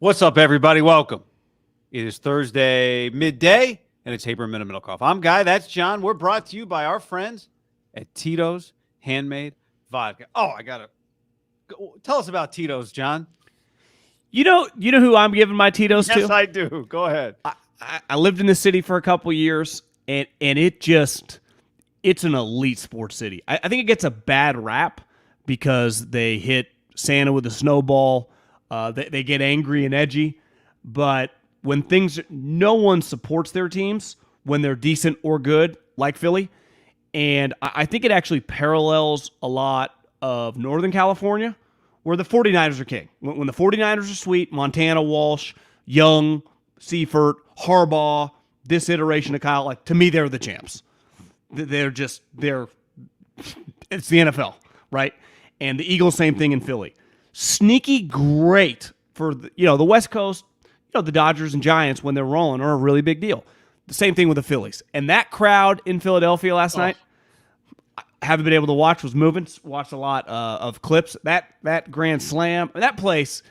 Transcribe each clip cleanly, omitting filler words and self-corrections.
What's up, everybody? Welcome. It is Thursday midday, and it's Haberman and MIDDLEKAUFF. I'm Guy. That's John. We're brought to you by our friends at Tito's Handmade Vodka. Oh, I got to tell us about Tito's, John. You know who I'm giving my Tito's to? Yes, I do. Go ahead. I lived in the city for a couple years, and it's an elite sports city. I think it gets a bad rap because they hit Santa with a snowball. They get angry and edgy, but when no one supports their teams when they're decent or good, like Philly, and I think it actually parallels a lot of Northern California, where the 49ers are king. When the 49ers are sweet, Montana, Walsh, Young, Seifert, Harbaugh, this iteration of Kyle, to me, they're the champs. It's the NFL, right? And the Eagles, same thing in Philly. Sneaky great for the West Coast. The Dodgers and Giants, when they're rolling, are a really big deal. The same thing with the Phillies. And that crowd in Philadelphia last night, I haven't been able to watch, was moving. Watched a lot of clips. That Grand Slam, that place.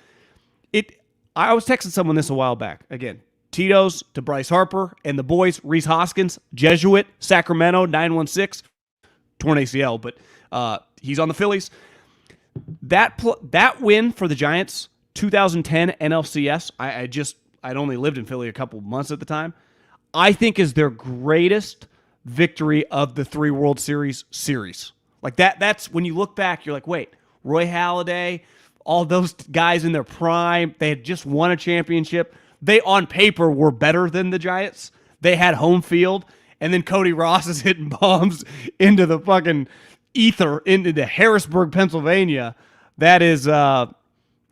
I was texting someone this a while back. Again, Tito's to Bryce Harper and the boys. Reese Hoskins, Jesuit, Sacramento, 916, torn ACL, but he's on the Phillies. That win for the Giants, 2010 NLCS. I'd only lived in Philly a couple of months at the time. I think is their greatest victory of the 3 World Series. That's when you look back, you're like, wait, Roy Halladay, all those guys in their prime, they had just won a championship. They, on paper, were better than the Giants. They had home field, and then Cody Ross is hitting bombs into the fucking ether, into Harrisburg, Pennsylvania. That is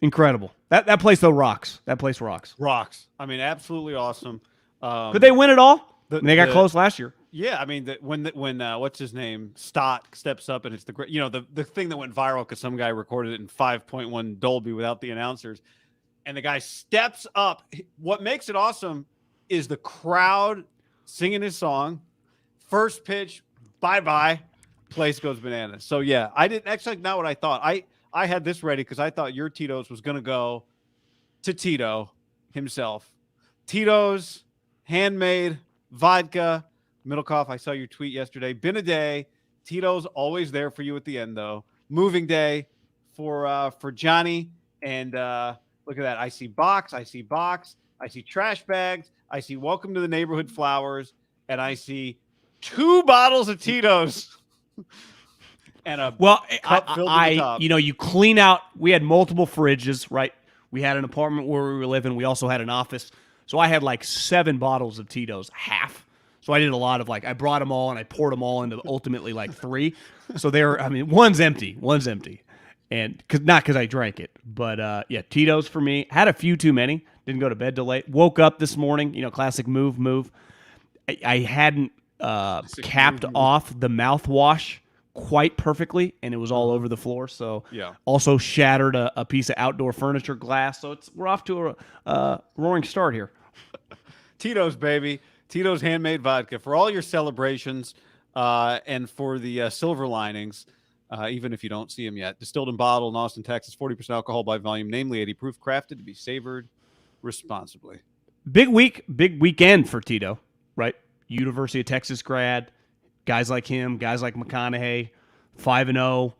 incredible. That place, though, rocks. That place rocks. Rocks. I mean, absolutely awesome. Could they win it all? They got close last year. Yeah, I mean, when what's his name, Stott steps up, and it's the thing that went viral because some guy recorded it in 5.1 Dolby without the announcers, and the guy steps up. What makes it awesome is the crowd singing his song. First pitch, bye-bye, place goes bananas. So yeah, I didn't actually not what I thought. I had this ready because I thought your Tito's was going to go to Tito himself. Tito's Handmade Vodka. MIDDLEKAUFF, I saw your tweet yesterday. Been a day. Tito's always there for you at the end, though. Moving day for Johnny. And look at that. I see box. I see trash bags. I see welcome to the neighborhood flowers. And I see 2 bottles of Tito's. And a cup filled to the top. You clean out. We had multiple fridges, right? We had an apartment where we were living. We also had an office. So I had 7 bottles of Tito's, half. So I did a lot of I brought them all and I poured them all into ultimately 3. So one's empty. And not because I drank it, but yeah, Tito's for me. Had a few too many. Didn't go to bed till late. Woke up this morning, classic move. I hadn't capped off the mouthwash quite perfectly, and it was all over the floor. So yeah, also shattered a piece of outdoor furniture glass. So we're off to a roaring start here. Tito's, baby. Tito's Handmade Vodka for all your celebrations and for the silver linings, even if you don't see them yet. Distilled and bottled in Austin, Texas, 40% alcohol by volume, namely 80 proof, crafted to be savored responsibly. Big weekend for Tito, right? University of Texas grad, guys like him, guys like McConaughey, 5-0.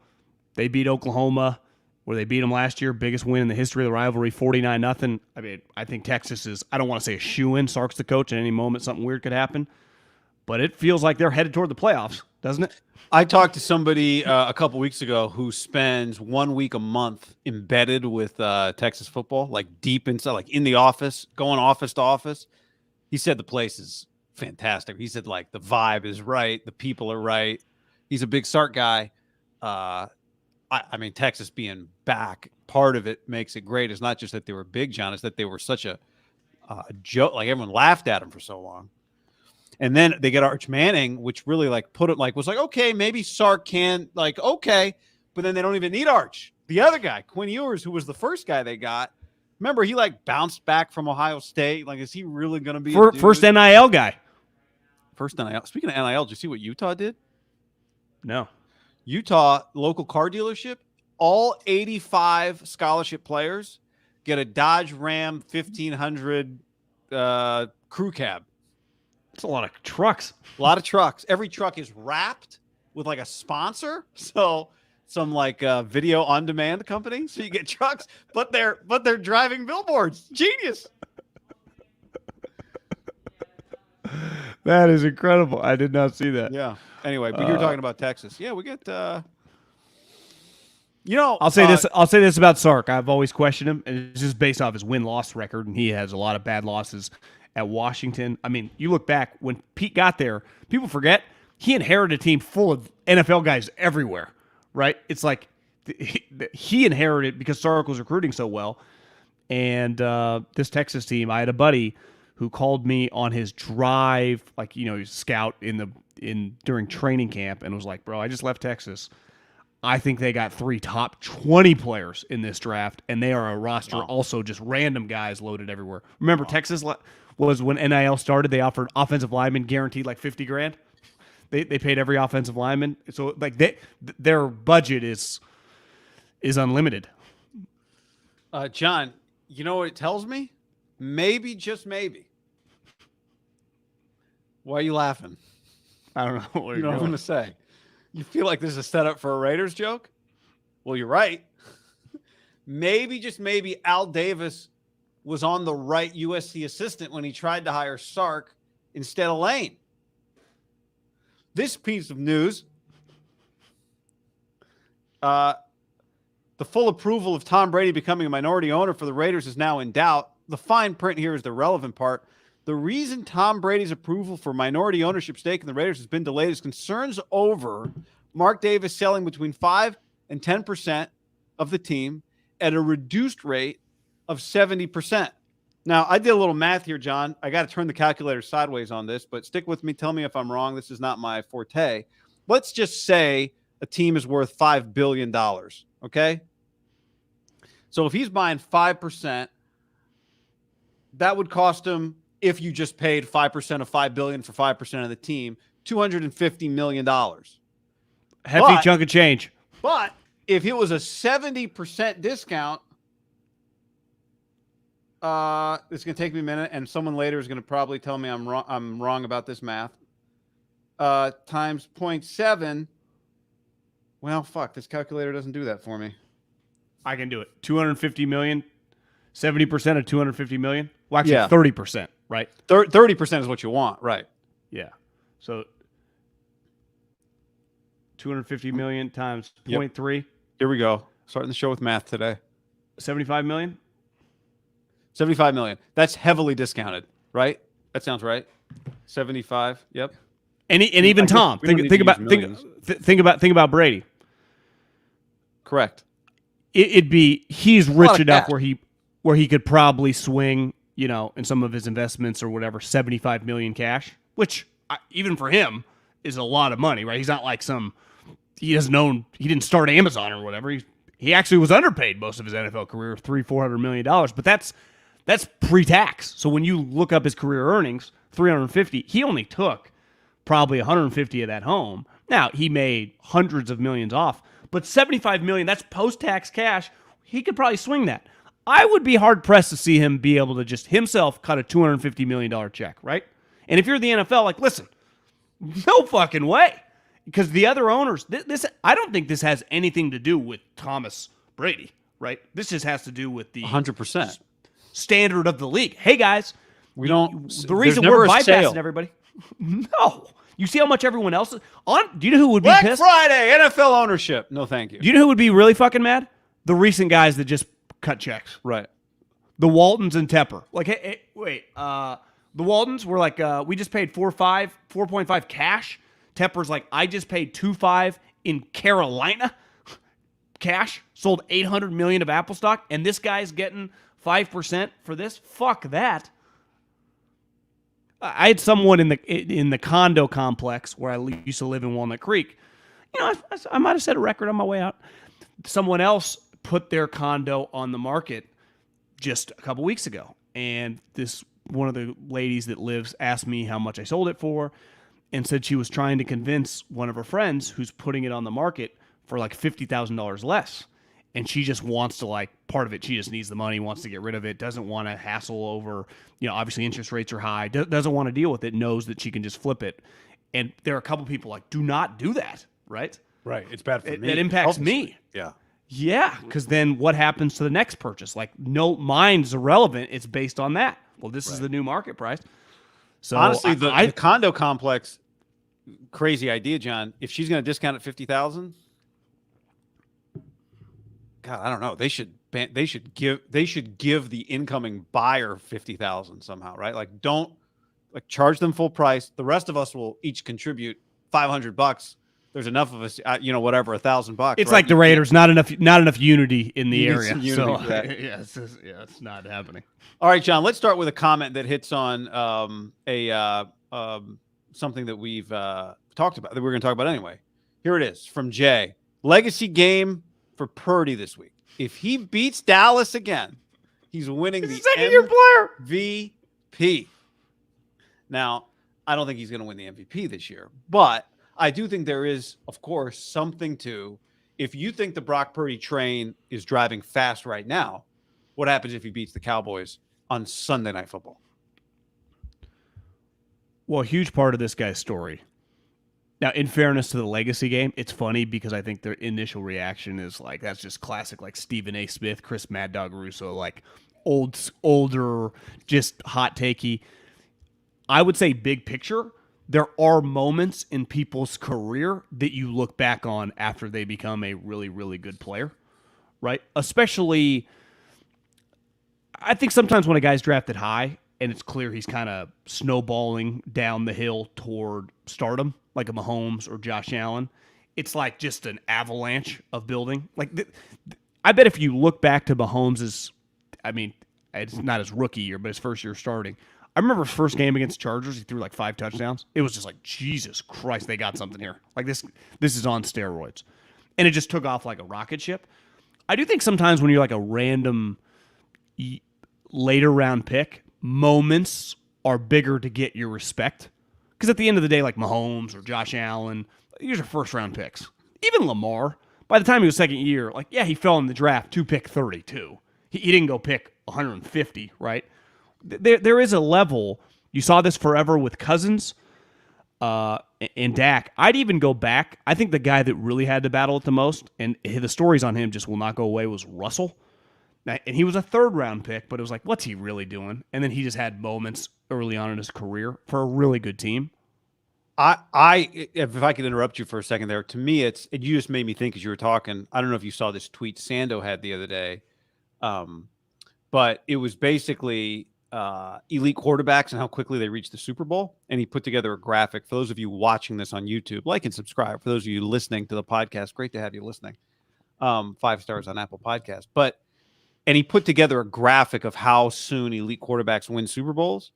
They beat Oklahoma, where they beat them last year. Biggest win in the history of the rivalry, 49-0. I mean, I think Texas is, I don't want to say a shoo-in. Sark's the coach. At any moment, something weird could happen. But it feels like they're headed toward the playoffs, doesn't it? I talked to somebody a couple weeks ago who spends 1 week a month embedded with Texas football, deep inside, in the office, going office to office. He said the place is fantastic. He said, the vibe is right. The people are right. He's a big Sark guy. I mean, Texas being back, part of it makes it great. It's not just that they were big, John. It's that they were such a joke. Everyone laughed at him for so long. And then they get Arch Manning, which really put it was okay, maybe Sark can okay, but then they don't even need Arch. The other guy, Quinn Ewers, who was the first guy they got, remember he bounced back from Ohio State. Is he really going to be first NIL guy? First NIL. Speaking of NIL, did you see what Utah did? No. Utah local car dealership, all 85 scholarship players get a Dodge Ram 1500 crew cab. It's a lot of trucks. A lot of trucks. Every truck is wrapped with like a sponsor. So some like video on demand company. So you get trucks, but they're driving billboards. Genius. That is incredible. I did not see that. Yeah. Anyway, but you were talking about Texas. Yeah, we get I'll say this. I'll say this about Sark. I've always questioned him, and it's just based off his win-loss record, and he has a lot of bad losses at Washington. I mean, you look back when Pete got there, people forget he inherited a team full of NFL guys everywhere, right? It's like he inherited because Sark was recruiting so well, and this Texas team. I had a buddy who called me on his drive, like scout during training camp, and was like, "Bro, I just left Texas. I think they got 3 top 20 players in this draft, and they are a roster also just random guys loaded everywhere." Remember, Texas was when NIL started, they offered offensive linemen guaranteed like $50,000. They paid every offensive lineman. So like their budget is unlimited. John, you know what it tells me? Maybe, just maybe. Why are you laughing? I don't know what you know what I'm going to say. You feel like this is a setup for a Raiders joke? Well, you're right. Maybe, just maybe, Al Davis was on the right USC assistant when he tried to hire Sark instead of Lane. This piece of news, the full approval of Tom Brady becoming a minority owner for the Raiders is now in doubt. The fine print here is the relevant part. The reason Tom Brady's approval for minority ownership stake in the Raiders has been delayed is concerns over Mark Davis selling between 5 and 10% of the team at a reduced rate of 70%. Now, I did a little math here, John. I got to turn the calculator sideways on this, but stick with me. Tell me if I'm wrong. This is not my forte. Let's just say a team is worth $5 billion, okay? So if he's buying 5%, that would cost him, if you just paid 5% of $5 billion for 5% of the team, $250 million. Hefty chunk of change. But if it was a 70% discount, it's going to take me a minute, and someone later is going to probably tell me I'm wrong about this math. Times 0.7. Well, fuck, this calculator doesn't do that for me. I can do it. 250 million, 70% of 250 million. Well, actually, Yeah. 30%, right? 30% is what you want, right? Yeah. So 250 million times 0.3. Here we go. Starting the show with math today. 75 million. 75 million. That's heavily discounted, right? That sounds right. 75. Yep. And even Tom. Think about Brady. Correct. He's rich enough where he could probably swing, in some of his investments or whatever, 75 million cash, which even for him is a lot of money, right? He's not like he didn't start Amazon or whatever. He actually was underpaid most of his NFL career, $400 million, but that's pre-tax. So when you look up his career earnings, 350, he only took probably 150 of that home. Now, he made hundreds of millions off, but 75 million, that's post-tax cash. He could probably swing that. I would be hard-pressed to see him be able to just himself cut a $250 million check, right? And if you're the NFL, like, listen, no fucking way. Because the other owners, I don't think this has anything to do with Thomas Brady, right? This just has to do with the 100% standard of the league. Hey, guys, the reason we're bypassing everybody. No. You see how much everyone else is on? Do you know who would be Black pissed? Friday, NFL ownership. No, thank you. Do you know who would be really fucking mad? The recent guys that just cut checks. Right. The Waltons and Tepper. Like, hey, wait. The Waltons were like, we just paid 4.5 cash. Tepper's like, I just paid 2.5 in Carolina cash. Sold 800 million of Apple stock, and this guy's getting 5% for this. Fuck that. I had someone in the condo complex where I used to live in Walnut Creek. I might have set a record on my way out. Someone else put their condo on the market just a couple weeks ago, and one of the ladies that lives asked me how much I sold it for, and said she was trying to convince one of her friends who's putting it on the market for like $50,000 less. and she just wants to, like, part of it, she just needs the money, wants to get rid of it, doesn't want to hassle over, obviously interest rates are high, doesn't want to deal with it, knows that she can just flip it. And there are a couple people like, do not do that, right? Right. It's bad for me. That impacts me. Yeah. Yeah, because then what happens to the next purchase? Like, no, mine's irrelevant. It's based on that. Well, this is the new market price. So honestly, the condo complex, crazy idea, John. If she's going to discount at 50,000, God, I don't know. They should give the incoming buyer 50,000 somehow, right? Like, don't charge them full price. The rest of us will each contribute $500. There's enough of us, whatever, $1,000. It's right? Like the Raiders, not enough unity in the area. So it's not happening. All right, John. Let's start with a comment that hits on something that we've talked about, that we're going to talk about anyway. Here it is from Jay. Legacy game for Purdy this week. If he beats Dallas again, he's winning the second-year player MVP. Now, I don't think he's going to win the MVP this year, but I do think there is, of course, something to, if you think the Brock Purdy train is driving fast right now, what happens if he beats the Cowboys on Sunday Night Football? Well, a huge part of this guy's story. Now, in fairness to the legacy game, it's funny because I think their initial reaction is like, that's just classic, like Stephen A. Smith, Chris Mad Dog Russo, like older, just hot takey. I would say big picture, there are moments in people's career that you look back on after they become a really, really good player, right? Especially, I think sometimes when a guy's drafted high and it's clear he's kind of snowballing down the hill toward stardom, like a Mahomes or Josh Allen, it's like just an avalanche of building. Like, I bet if you look back to Mahomes' it's not his rookie year, but his first year starting, I remember his first game against Chargers, he threw like 5 touchdowns. It was just like, Jesus Christ, they got something here. Like, this is on steroids. And it just took off like a rocket ship. I do think sometimes when you're like a random later round pick, moments are bigger to get your respect. Because at the end of the day, like Mahomes or Josh Allen, these are first round picks. Even Lamar, by the time he was second year, like, yeah, he fell in the draft to pick 32. He didn't go pick 150, right? There is a level. You saw this forever with Cousins and Dak. I'd even go back. I think the guy that really had to battle it the most, and the stories on him just will not go away, was Russell. And he was a third-round pick, but it was like, what's he really doing? And then he just had moments early on in his career for a really good team. If I could interrupt you for a second there, to me, you just made me think as you were talking. I don't know if you saw this tweet Sando had the other day, but it was basically elite quarterbacks and how quickly they reach the Super Bowl. And he put together a graphic. For those of you watching this on YouTube, like and subscribe. For those of you listening to the podcast, great to have you listening. 5 stars on Apple Podcasts. And he put together a graphic of how soon elite quarterbacks win Super Bowls.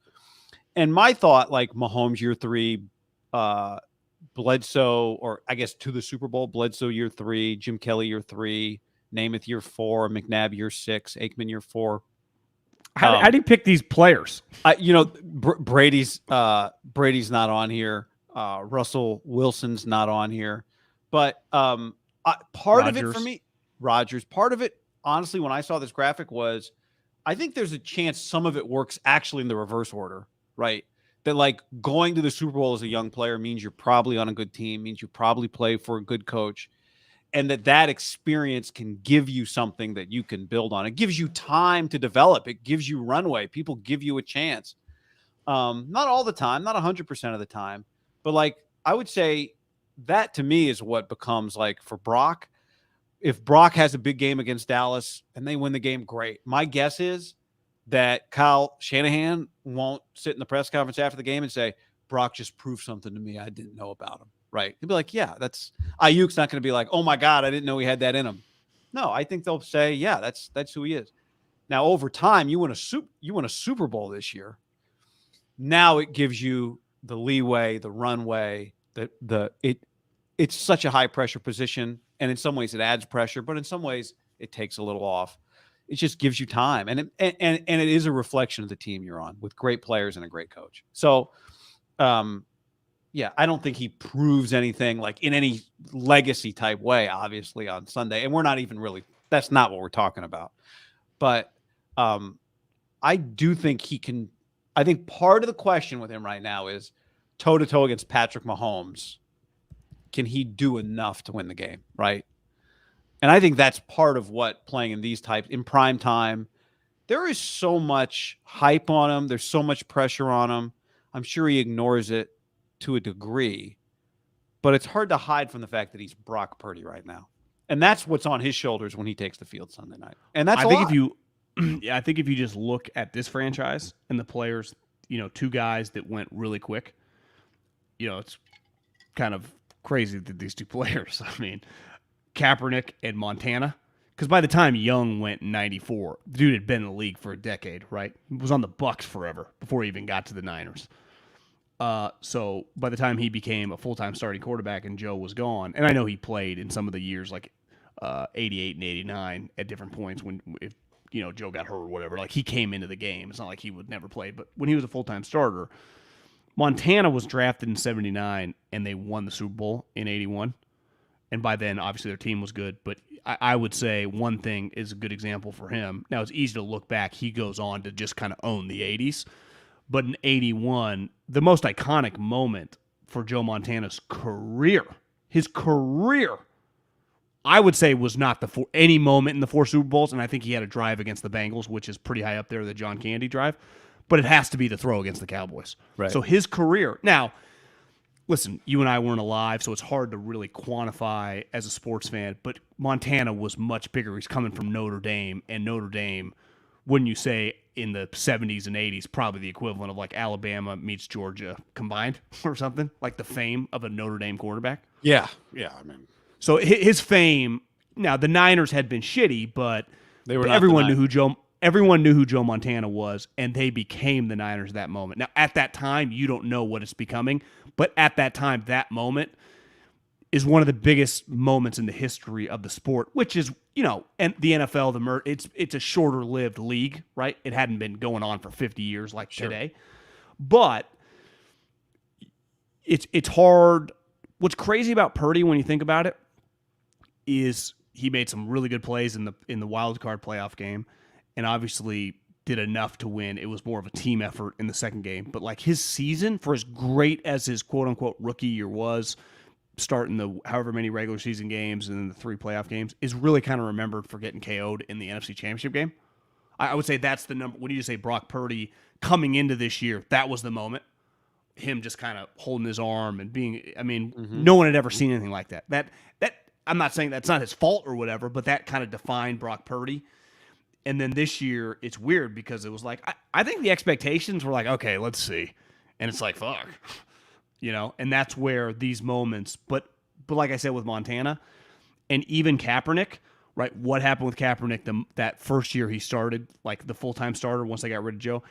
And my thought, like Mahomes year 3, Bledsoe, or I guess to the Super Bowl, Bledsoe year 3, Jim Kelly year 3, Namath year 4, McNabb year 6, Aikman year 4. How do you pick these players? Brady's not on here. Russell Wilson's not on here. But part of it for me, Rodgers, part of it, honestly, when I saw this graphic was, I think there's a chance some of it works actually in the reverse order, right? That like going to the Super Bowl as a young player means you're probably on a good team, means you probably play for a good coach. And that experience can give you something that you can build on. It gives you time to develop. It gives you runway. People give you a chance. Not all the time, not 100% of the time. But like, I would say that to me is what becomes like for Brock. If Brock has a big game against Dallas and they win the game, great. My guess is that Kyle Shanahan won't sit in the press conference after the game and say, Brock just proved something to me I didn't know about him. Right. He'll be like, yeah, that's Ayuk's not going to be like, oh my God, I didn't know he had that in him. No, I think they'll say, yeah, that's who he is. Now, over time, you win a Super Bowl this year. Now it gives you the leeway, the runway, it's such a high pressure position. And in some ways it adds pressure, but in some ways it takes a little off. It just gives you time. And it is a reflection of the team you're on with great players and a great coach. So, yeah, I don't think he proves anything like in any legacy type way, obviously, on Sunday. And we're not even really That's not what we're talking about. But I do think he can. I think part of the question with him right now is toe-to-toe against Patrick Mahomes. Can he do enough to win the game, right? And I think that's part of what playing in these types in prime time. There is so much hype on him. There's so much pressure on him. I'm sure he ignores it to a degree, but it's hard to hide from the fact that he's Brock Purdy right now. And that's what's on his shoulders when he takes the field Sunday night. And that's I think if you just look at this franchise and the players, two guys that went really quick, it's kind of crazy that these two players, I mean, Kaepernick and Montana, because by the time Young went in 94, the dude had been in the league for a decade, right? He was on the Bucs forever before he even got to the Niners. So by the time he became a full-time starting quarterback and Joe was gone, and I know he played in some of the years like 88 and 89 at different points if Joe got hurt or whatever, like he came into the game. It's not like he would never play, but when he was a full-time starter, Montana was drafted in 79 and they won the Super Bowl in 81. And by then, obviously, their team was good. But I would say one thing is a good example for him. Now, it's easy to look back. He goes on to just kind of own the 80s. But in 81, the most iconic moment for Joe Montana's career, I would say was not any moment in the 4 Super Bowls. And I think he had a drive against the Bengals, which is pretty high up there, the John Candy drive. But it has to be the throw against the Cowboys. Right. So his career. Now, listen, you and I weren't alive, so it's hard to really quantify as a sports fan, but Montana was much bigger. He's coming from Notre Dame, and Notre Dame, wouldn't you say, in the 70s and 80s, probably the equivalent of like Alabama meets Georgia combined or something, like the fame of a Notre Dame quarterback? Yeah. I mean, so his fame, now the Niners had been shitty, but everyone knew who Joe Montana was, and they became the Niners that moment. Now, at that time, you don't know what it's becoming, but at that time, that moment is one of the biggest moments in the history of the sport, which is, and the NFL, it's a shorter-lived league, right? It hadn't been going on for 50 years like today. But it's hard. What's crazy about Purdy when you think about it is he made some really good plays in the wild card playoff game, and obviously did enough to win. It was more of a team effort in the second game. But like his season, for as great as his quote-unquote rookie year was, starting the however many regular season games and then the 3 playoff games, is really kind of remembered for getting KO'd in the NFC Championship game. I would say that's the number. When you say Brock Purdy coming into this year, that was the moment. Him just kind of holding his arm and being, no one had ever seen anything like that. That I'm not saying that's not his fault or whatever, but that kind of defined Brock Purdy. And then this year, it's weird because it was like, I think the expectations were like, okay, let's see. And it's like, fuck. And that's where these moments, but like I said with Montana and even Kaepernick, right? What happened with Kaepernick that first year he started, like the full-time starter once they got rid of Joe,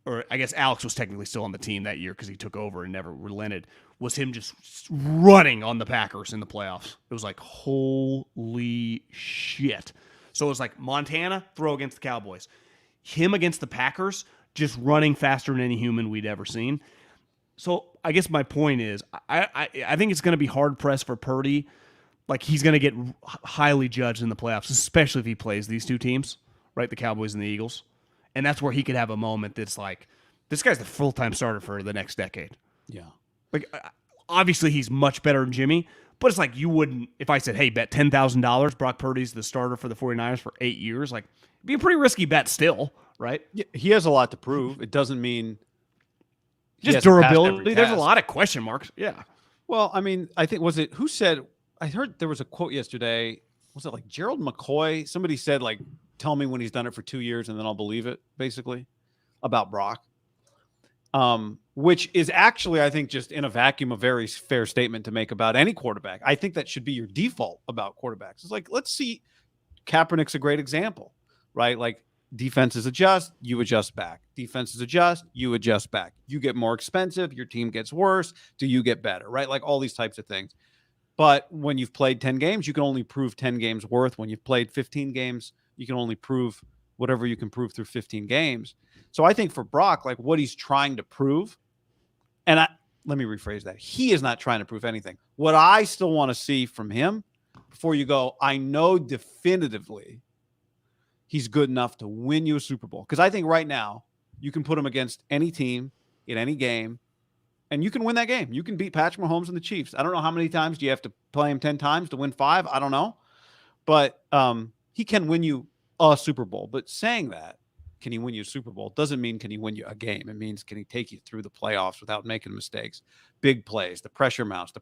or I guess Alex was technically still on the team that year because he took over and never relented, was him just running on the Packers in the playoffs. It was like, holy shit. So it was like Montana, throw against the Cowboys. Him against the Packers, just running faster than any human we'd ever seen. So I guess my point is, I think it's going to be hard-pressed for Purdy. Like, he's going to get highly judged in the playoffs, especially if he plays these two teams, right, the Cowboys and the Eagles. And that's where he could have a moment that's like, this guy's the full-time starter for the next decade. Yeah. Like, obviously he's much better than Jimmy, but it's like you wouldn't, if I said, hey, bet $10,000 Brock Purdy's the starter for the 49ers for 8 years, like, it'd be a pretty risky bet still, right? Yeah, he has a lot to prove. It doesn't mean just durability. There's a lot of question marks. Yeah. Well, I mean, I think, who said, I heard there was a quote yesterday. Was it like Gerald McCoy? Somebody said, like, tell me when he's done it for 2 years and then I'll believe it, basically, about Brock. Which is actually, I think, just in a vacuum, a very fair statement to make about any quarterback. I think that should be your default about quarterbacks. It's like, let's see. Kaepernick's a great example, right? Like, defenses adjust, you adjust back. Defenses adjust, you adjust back. You get more expensive, your team gets worse. Do you get better, right? Like all these types of things. But when you've played 10 games, you can only prove 10 games worth. When you've played 15 games, you can only prove whatever you can prove through 15 games. So I think for Brock, like what he's trying to prove, and let me rephrase that. He is not trying to prove anything. What I still want to see from him before you go, I know definitively he's good enough to win you a Super Bowl. Because I think right now you can put him against any team in any game, and you can win that game. You can beat Patrick Mahomes and the Chiefs. I don't know how many times do you have to play him 10 times to win 5. I don't know. But he can win you a Super Bowl. But saying that, can he win you a Super Bowl, doesn't mean can he win you a game. It means can he take you through the playoffs without making mistakes, big plays, the pressure mounts.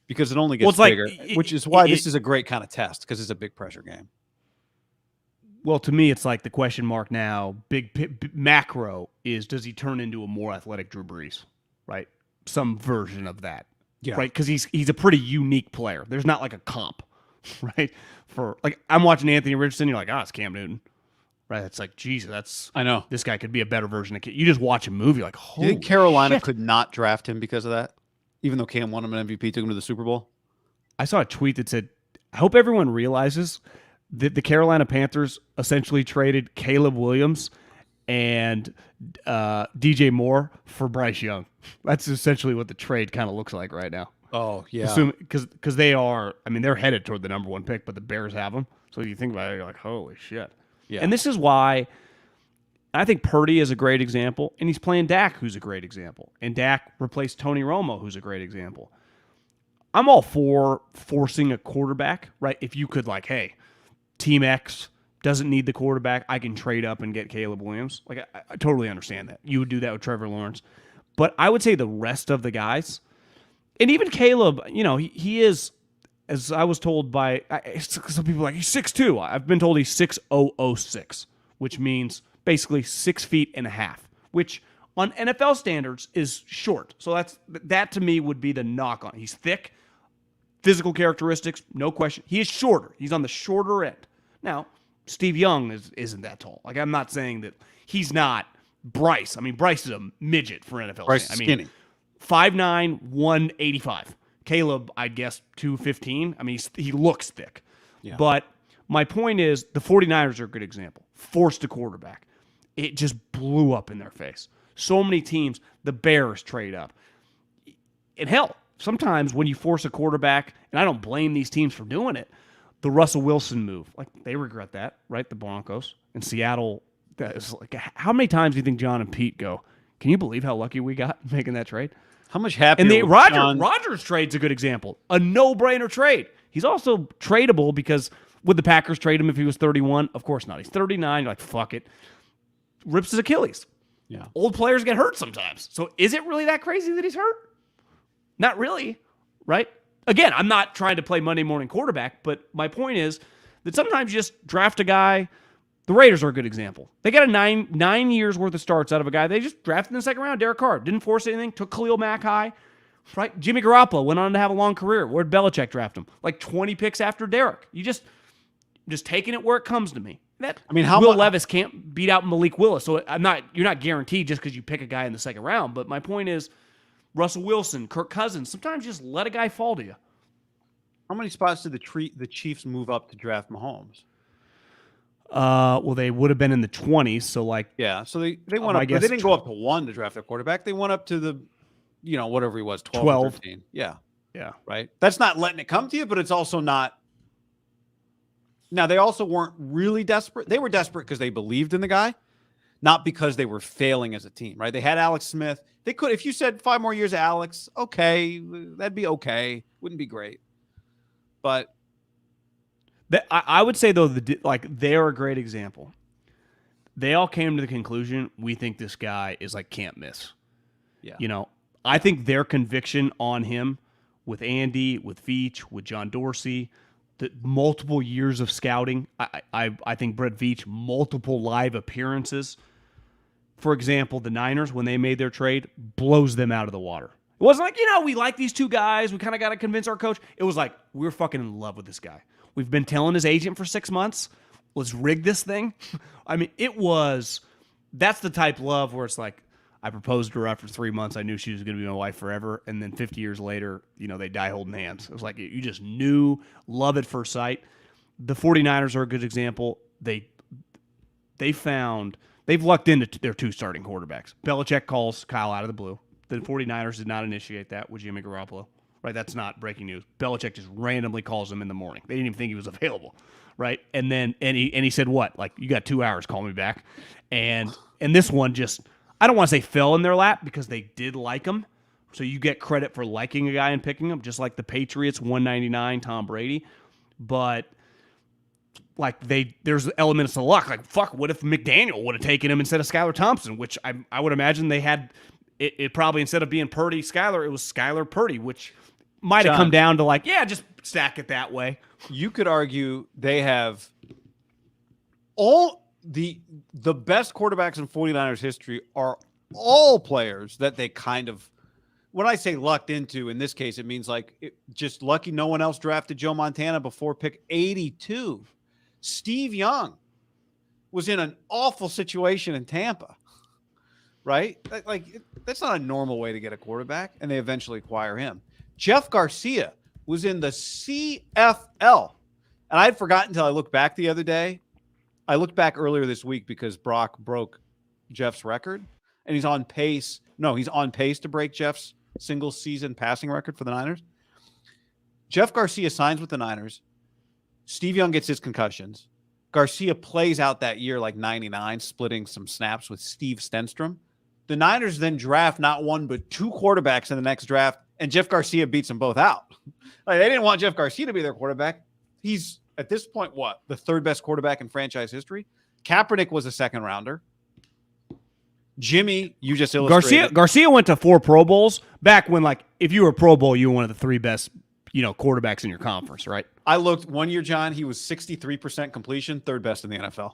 Because it only gets bigger, which is why this is a great kind of test, because it's a big pressure game. Well, to me, it's like the question mark now, macro, is does he turn into a more athletic Drew Brees, right? Some version of that, right? Because he's a pretty unique player. There's not like a comp, right? For like, I'm watching Anthony Richardson, you're like, it's Cam Newton, right? It's like, Jesus, I know this guy could be a better version of Cam. You just watch a movie, like, holy you think Carolina shit. could not draft him because of that, even though Cam won him an MVP, took him to the Super Bowl? I saw a tweet that said, I hope everyone realizes that the Carolina Panthers essentially traded Caleb Williams and DJ Moore for Bryce Young. That's essentially what the trade kind of looks like right now. Oh, yeah. Because they are, I mean, they're headed toward the number 1 pick, but the Bears have them. So you think about it, you're like, holy shit. Yeah. And this is why I think Purdy is a great example, and he's playing Dak, who's a great example. And Dak replaced Tony Romo, who's a great example. I'm all for forcing a quarterback, right? If you could, like, hey, Team X doesn't need the quarterback, I can trade up and get Caleb Williams. Like, I totally understand that. You would do that with Trevor Lawrence. But I would say the rest of the guys, and even Caleb, he is, as I was told by some people, like, he's 6'2". I've been told he's 6'006", which means basically 6 feet and a half, which on NFL standards is short. So that to me would be the knock on it. He's thick, physical characteristics, no question. He is shorter. He's on the shorter end. Now, Steve Young isn't that tall. Like, I'm not saying that he's not Bryce. I mean, Bryce is a midget for NFL. Bryce is skinny. 5'9", 185. Caleb, I'd guess 215. I mean, he looks thick. Yeah. But my point is, the 49ers are a good example. Forced a quarterback. It just blew up in their face. So many teams, the Bears trade up. And hell, sometimes when you force a quarterback, and I don't blame these teams for doing it, the Russell Wilson move, like, they regret that, right? The Broncos and Seattle. That is like, how many times do you think John and Pete go, can you believe how lucky we got making that trade? How much happier? And the Rodgers trade's a good example. A no-brainer trade. He's also tradable because would the Packers trade him if he was 31? Of course not. He's 39. You're like, fuck it. Rips his Achilles. Yeah. Old players get hurt sometimes. So is it really that crazy that he's hurt? Not really, right? Again, I'm not trying to play Monday morning quarterback, but my point is that sometimes you just draft a guy. The Raiders are a good example. They got a nine years worth of starts out of a guy they just drafted in the second round. Derek Carr didn't force anything. Took Khalil Mack high. Right? Jimmy Garoppolo went on to have a long career. Where'd Belichick draft him? Like 20 picks after Derek. You just taking it where it comes to me. Will Levis can't beat out Malik Willis, so you're not guaranteed just because you pick a guy in the second round. But my point is, Russell Wilson, Kirk Cousins, sometimes just let a guy fall to you. How many spots did the Chiefs move up to draft Mahomes? Well, they would have been in the 20s, so like... Yeah, so they went up, but they didn't go up to 1 to draft their quarterback. They went up to the, whatever he was, 12 or 13. Yeah. Yeah. Right? That's not letting it come to you, but it's also not... Now, they also weren't really desperate. They were desperate because they believed in the guy, not because they were failing as a team, right? They had Alex Smith. They could, if you said 5 more years of Alex, okay, that'd be okay. Wouldn't be great. But I would say, though, they're a great example. They all came to the conclusion, we think this guy is like can't miss. Yeah. I think their conviction on him with Andy, with Veach, with John Dorsey, the multiple years of scouting. I think Brett Veach, multiple live appearances. For example, the Niners, when they made their trade, blows them out of the water. It wasn't like, we like these two guys. We kind of got to convince our coach. It was like, we're fucking in love with this guy. We've been telling his agent for 6 months. Let's rig this thing. I mean, that's the type of love where it's like, I proposed to her after 3 months. I knew she was going to be my wife forever. And then 50 years later, they die holding hands. It was like, you just knew, love at first sight. The 49ers are a good example. They've lucked into their 2 starting quarterbacks. Belichick calls Kyle out of the blue. The 49ers did not initiate that with Jimmy Garoppolo. right? That's not breaking news. Belichick just randomly calls him in the morning. They didn't even think he was available, right? And then he said what? Like, you got 2 hours, call me back. And this one just, I don't want to say fell in their lap because they did like him. So you get credit for liking a guy and picking him, just like the Patriots 199 Tom Brady. But like there's elements of luck. Like, fuck, what if McDaniel would have taken him instead of Skylar Thompson, which I would imagine they had it probably, instead of being Purdy Skylar, it was Skylar Purdy, which might have come down to like, yeah, just stack it that way. You could argue they have all the best quarterbacks in 49ers history are all players that they kind of, when I say lucked into, in this case, it means like just lucky no one else drafted Joe Montana before pick 82. Steve Young was in an awful situation in Tampa, right? Like, that's not a normal way to get a quarterback, and they eventually acquire him. Jeff Garcia was in the CFL, and I had forgotten until I looked back the other day. I looked back earlier this week because Brock broke Jeff's record, and he's on pace. No, he's on pace to break Jeff's single-season passing record for the Niners. Jeff Garcia signs with the Niners. Steve Young gets his concussions. Garcia plays out that year like 99, splitting some snaps with Steve Stenstrom. The Niners then draft not one but two quarterbacks in the next draft, and Jeff Garcia beats them both out. Like, they didn't want Jeff Garcia to be their quarterback. He's, at this point, what? The third best quarterback in franchise history? Kaepernick was a second rounder. Jimmy, you just illustrated. Garcia went to 4 Pro Bowls back when, like, if you were a Pro Bowl, you were one of the 3 best, quarterbacks in your conference, right? I looked one year, John, he was 63% completion, third best in the NFL.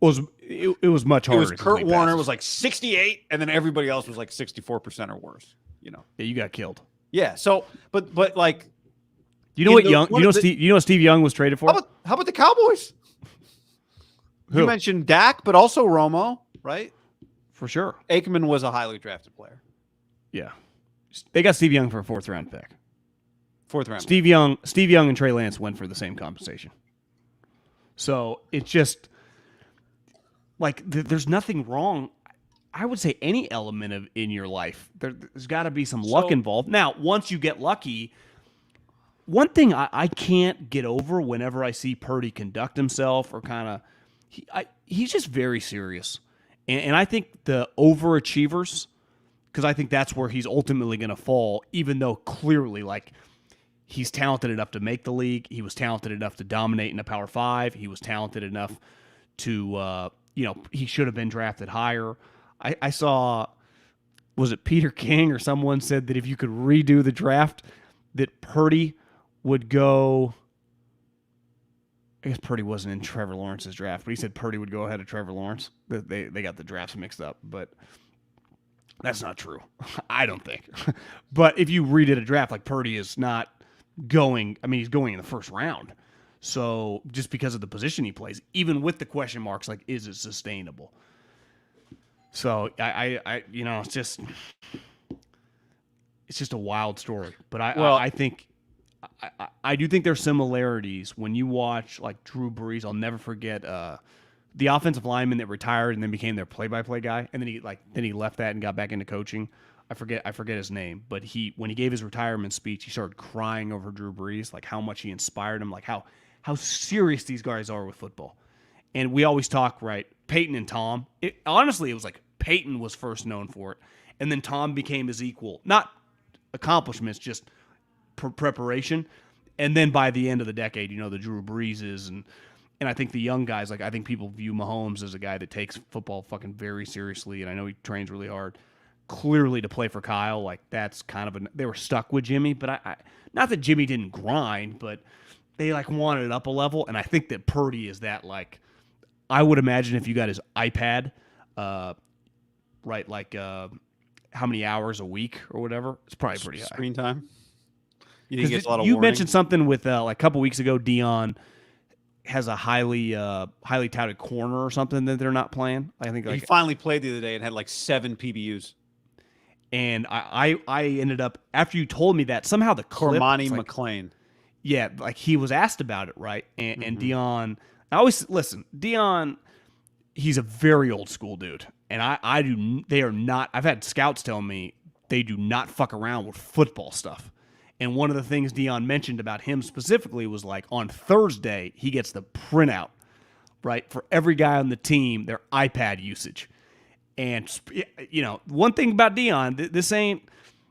It was much harder. It was Kurt Warner was like 68, and then everybody else was like 64% or worse. Yeah, you got killed. Yeah. So, but like, you know what Steve Young was traded for? How about the Cowboys? Who? You mentioned Dak, but also Romo, right? For sure. Aikman was a highly drafted player. Yeah, they got Steve Young for a 4th round pick. 4th round. Steve Young and Trey Lance went for the same compensation. So it's just like there's nothing wrong. I would say any element in your life, there's got to be some luck involved. Now, once you get lucky, one thing I can't get over whenever I see Purdy conduct himself or kind of, he's just very serious. And I think the overachievers, because I think that's where he's ultimately going to fall, even though clearly, like, he's talented enough to make the league. He was talented enough to dominate in a Power 5. He was talented enough to, he should have been drafted higher. I saw, was it Peter King or someone said that if you could redo the draft, that Purdy would go, I guess Purdy wasn't in Trevor Lawrence's draft, but he said Purdy would go ahead of Trevor Lawrence. They got the drafts mixed up, but that's not true. I don't think. But if you redid a draft, like, Purdy is not going, he's going in the 1st round. So just because of the position he plays, even with the question marks, like, is it sustainable? So I it's just a wild story. But I think I do think there's similarities when you watch, like, Drew Brees. I'll never forget the offensive lineman that retired and then became their play-by-play guy, and then he left that and got back into coaching. I forget his name, but when he gave his retirement speech, he started crying over Drew Brees, like how much he inspired him, like how serious these guys are with football. And we always talk, right, Peyton and Tom. Honestly, it was like Peyton was first known for it, and then Tom became his equal. Not accomplishments, just preparation. And then by the end of the decade, the Drew Breeses and I think the young guys, like, I think people view Mahomes as a guy that takes football fucking very seriously, and I know he trains really hard. Clearly, to play for Kyle, like, that's kind of they were stuck with Jimmy, but I not that Jimmy didn't grind, but they, like, wanted it up a level, and I think that Purdy is that, like, I would imagine if you got his iPad, right, like, how many hours a week or whatever, it's probably pretty high. Screen time? You think he gets a lot of You warning? mentioned something with, like, a couple weeks ago, Dion has a highly touted corner or something that they're not playing. I think, like, he finally played the other day and had like 7 PBUs. And I ended up, after you told me that, somehow the clip, Cormani like, McClain. Yeah, like, he was asked about it, right? And Dion, I always listen. Dion, he's a very old school dude, and they are not. I've had scouts tell me they do not fuck around with football stuff. And one of the things Dion mentioned about him specifically was like on Thursday, he gets the printout, right, for every guy on the team, their iPad usage. And, one thing about Dion,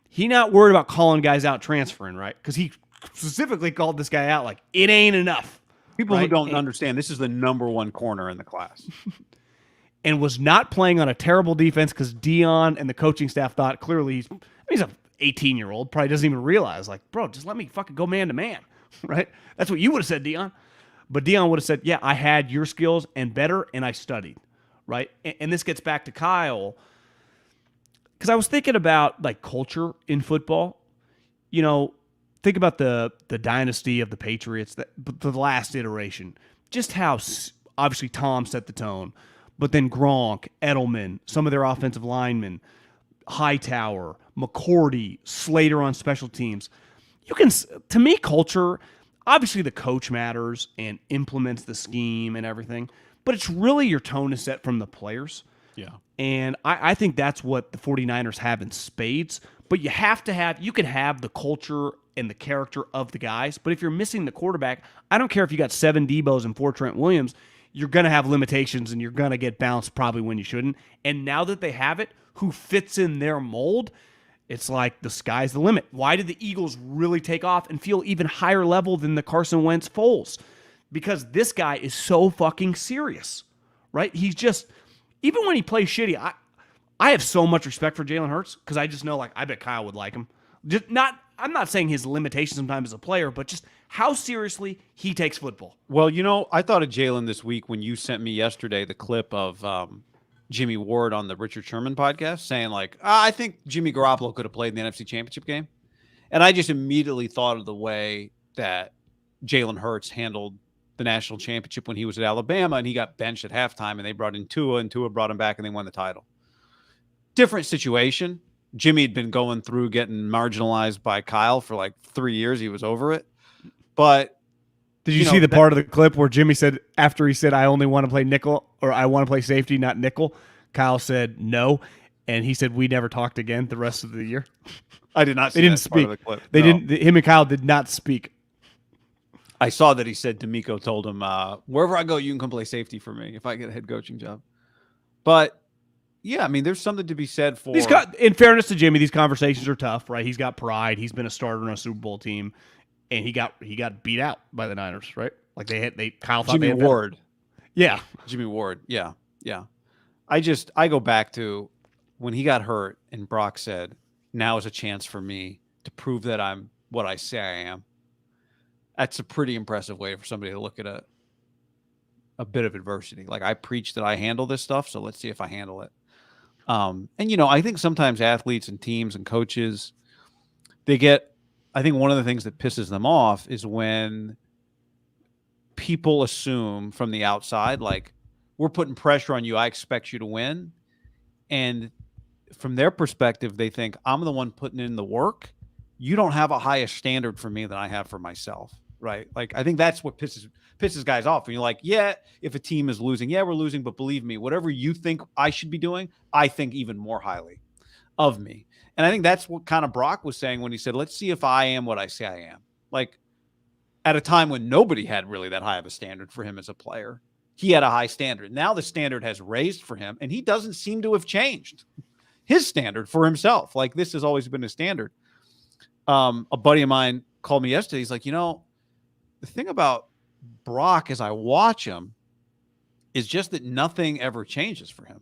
he not worried about calling guys out transferring, right? Because he specifically called this guy out like, it ain't enough. People who don't understand, this is the number one corner in the class. And was not playing on a terrible defense because Dion and the coaching staff thought clearly he's a 18-year-old, probably doesn't even realize, like, bro, just let me fucking go man to man, right? That's what you would have said, Dion. But Dion would have said, yeah, I had your skills and better, and I studied, right? And this gets back to Kyle, because I was thinking about, like, culture in football. Think about the dynasty of the Patriots, the last iteration, just how obviously Tom set the tone, but then Gronk, Edelman, some of their offensive linemen, Hightower, McCourty, Slater on special teams. To me, culture, obviously the coach matters and implements the scheme and everything, but it's really your tone is set from the players. Yeah. And I think that's what the 49ers have in spades, but you can have the culture and the character of the guys, but if you're missing the quarterback, I don't care if you got 7 Debos and 4 Trent Williams, you're going to have limitations and you're going to get bounced probably when you shouldn't. And now that they have it, who fits in their mold, it's like the sky's the limit. Why did the Eagles really take off and feel even higher level than the Carson Wentz Foles? Because this guy is so fucking serious, right? He's just, even when he plays shitty, I have so much respect for Jalen Hurts because I just know, like, I bet Kyle would like him. I'm not saying his limitations sometimes as a player, but just how seriously he takes football. Well, I thought of Jalen this week when you sent me yesterday the clip of Jimmy Ward on the Richard Sherman podcast saying, like, I think Jimmy Garoppolo could have played in the NFC Championship game. And I just immediately thought of the way that Jalen Hurts handled the national championship when he was at Alabama and he got benched at halftime and they brought in Tua and Tua brought him back and they won the title. Different situation. Jimmy had been going through getting marginalized by Kyle for like 3 years. He was over it. But did you see the part of the clip where Jimmy said, after he said, I only want to play nickel, or I want to play safety, not nickel? Kyle said no. And he said, we never talked again the rest of the year. I did not see they didn't that speak. part of the clip. They didn't. Him and Kyle did not speak. I saw that he said D'Amico told him, wherever I go, you can come play safety for me if I get a head coaching job. But yeah, I mean, there's something to be said for. In fairness to Jimmy, these conversations are tough, right? He's got pride. He's been a starter on a Super Bowl team, and he got beat out by the Niners, right? Like Kyle thought Jimmy they had Ward. Yeah, Jimmy Ward. Yeah. I go back to when he got hurt, and Brock said, "Now is a chance for me to prove that I'm what I say I am." That's a pretty impressive way for somebody to look at a bit of adversity. Like, I preach that I handle this stuff, so let's see if I handle it. And I think sometimes athletes and teams and coaches, I think one of the things that pisses them off is when people assume from the outside, like, we're putting pressure on you, I expect you to win. And from their perspective, they think, I'm the one putting in the work. You don't have a higher standard for me than I have for myself, right? Like, I think that's what pisses guys off. And you're like, yeah, if a team is losing, yeah, we're losing, but believe me, whatever you think I should be doing, I think even more highly of me. And I think that's what kind of Brock was saying when he said, let's see if I am what I say I am. Like, at a time when nobody had really that high of a standard for him as a player, he had a high standard. Now the standard has raised for him, and he doesn't seem to have changed his standard for himself. Like, this has always been his standard. A buddy of mine called me yesterday. He's like, the thing about Brock as I watch him is just that nothing ever changes for him.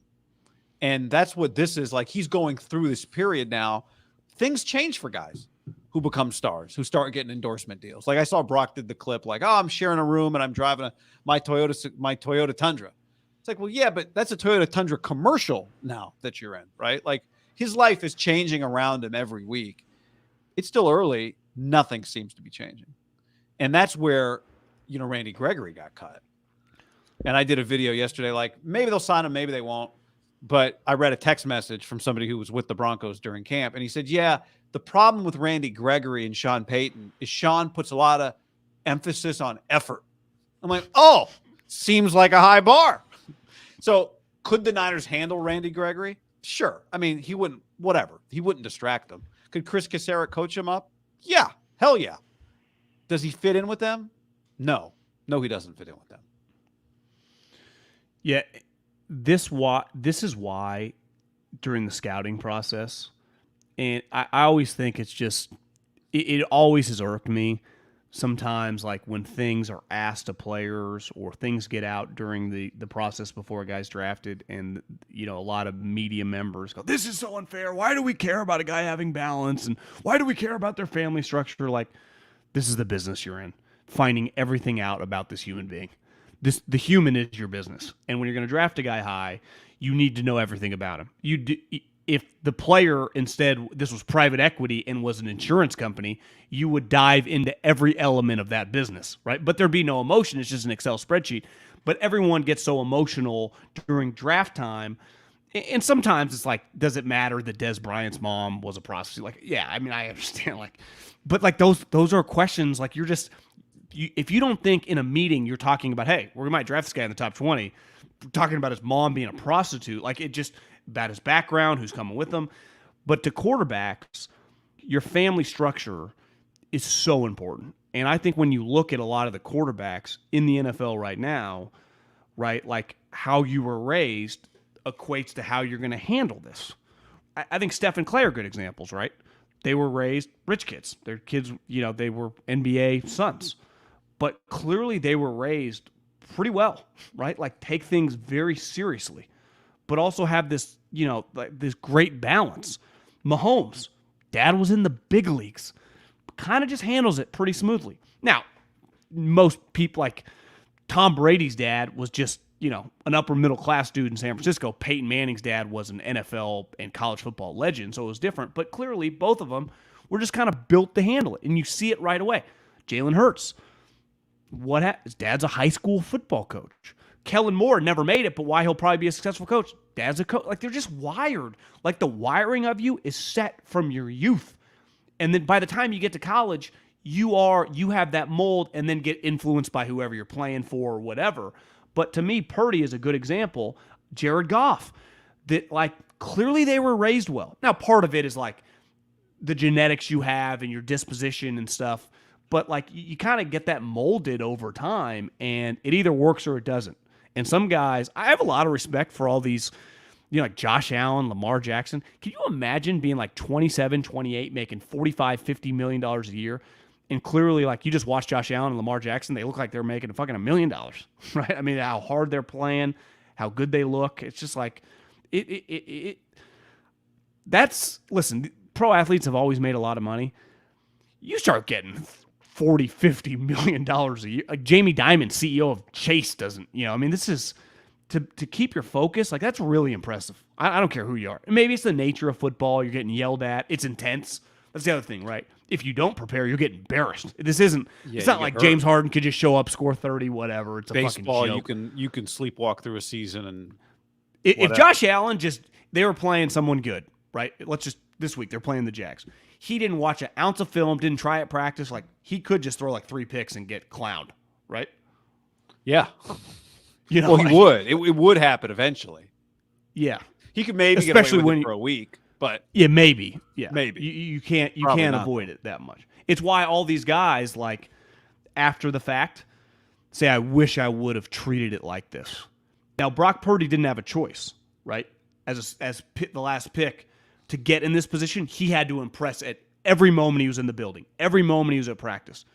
And that's what this is like. He's going through this period now. Things change for guys who become stars, who start getting endorsement deals. Like, I saw Brock did the clip, like, I'm sharing a room and I'm driving my Toyota Tundra. It's like, well, yeah, but that's a Toyota Tundra commercial now that you're in, right? Like, his life is changing around him every week. It's still early. Nothing seems to be changing. And that's where, Randy Gregory got cut. And I did a video yesterday, like, maybe they'll sign him, maybe they won't. But I read a text message from somebody who was with the Broncos during camp. And he said, yeah, the problem with Randy Gregory and Sean Payton is Sean puts a lot of emphasis on effort. I'm like, oh, seems like a high bar. So could the Niners handle Randy Gregory? Sure. I mean, he wouldn't whatever. He wouldn't distract them. Could Chris Cassera coach him up? Yeah. Hell yeah. Does he fit in with them? No. No, he doesn't fit in with them. Yeah. This is why during the scouting process, and I always think it's just, it always has irked me sometimes, like when things are asked to players or things get out during the process before a guy's drafted, and a lot of media members go, this is so unfair. Why do we care about a guy having balance? And why do we care about their family structure? Like, this is the business you're in, finding everything out about this human being. The human is your business. And when you're going to draft a guy high, you need to know everything about him. If the player instead, this was private equity and was an insurance company, you would dive into every element of that business, right? But there'd be no emotion. It's just an Excel spreadsheet. But everyone gets so emotional during draft time. And sometimes it's like, does it matter that Des Bryant's mom was a prostitute? Like, yeah, I mean, I understand. But those are questions. Like, if you don't think in a meeting you're talking about, hey, we might draft this guy in the top 20, talking about his mom being a prostitute, like, it just about his background, who's coming with him. But to quarterbacks, your family structure is so important. And I think when you look at a lot of the quarterbacks in the NFL right now, right, like how you were raised equates to how you're going to handle this. I think Steph and Clay are good examples, right? They were raised rich kids. Their kids, they were NBA sons. But clearly they were raised pretty well, right? Like, take things very seriously, but also have this, like this great balance. Mahomes, dad was in the big leagues, kind of just handles it pretty smoothly. Now, most people, like Tom Brady's dad was just, an upper middle class dude in San Francisco. Peyton Manning's dad was an NFL and college football legend, so it was different. But clearly, both of them were just kind of built to handle it, and you see it right away. Jalen Hurts, his dad's a high school football coach. Kellen Moore never made it, but why he'll probably be a successful coach. Dad's a coach. Like, they're just wired. Like, the wiring of you is set from your youth. And then by the time you get to college, you have that mold and then get influenced by whoever you're playing for or whatever. But to me, Purdy is a good example. Jared Goff, that, like, clearly they were raised well. Now, part of it is like the genetics you have and your disposition and stuff. But, like, you kind of get that molded over time, and it either works or it doesn't. And some guys, I have a lot of respect for all these, like Josh Allen, Lamar Jackson. Can you imagine being like 27, 28, making $45, $50 million a year? And clearly, like, you just watch Josh Allen and Lamar Jackson, they look like they're making fucking $1 million, right? I mean, how hard they're playing, how good they look. It's just like, listen, pro athletes have always made a lot of money. You start getting $40, $50 million a year. Like, Jamie Dimon, CEO of Chase, doesn't, I mean, this is, to keep your focus, like, that's really impressive. I don't care who you are. Maybe it's the nature of football. You're getting yelled at. It's intense. That's the other thing, right? If you don't prepare, you'll get embarrassed. This isn't, it's not like James Harden could just show up, score 30, whatever. It's a baseball, fucking joke. You can sleepwalk through a season. And if Josh Allen they were playing someone good, right? This week, they're playing the Jags. He didn't watch an ounce of film, didn't try at practice. Like, he could just throw like 3 picks and get clowned, right? Yeah. He would. It would happen eventually. Yeah. He could maybe especially get away with it for a week, but yeah, maybe. Yeah. Maybe. You can't avoid it that much. It's why all these guys, like, after the fact, say, I wish I would have treated it like this. Now, Brock Purdy didn't have a choice, right? As the last pick, to get in this position, he had to impress at every moment he was in the building, every moment he was at practice.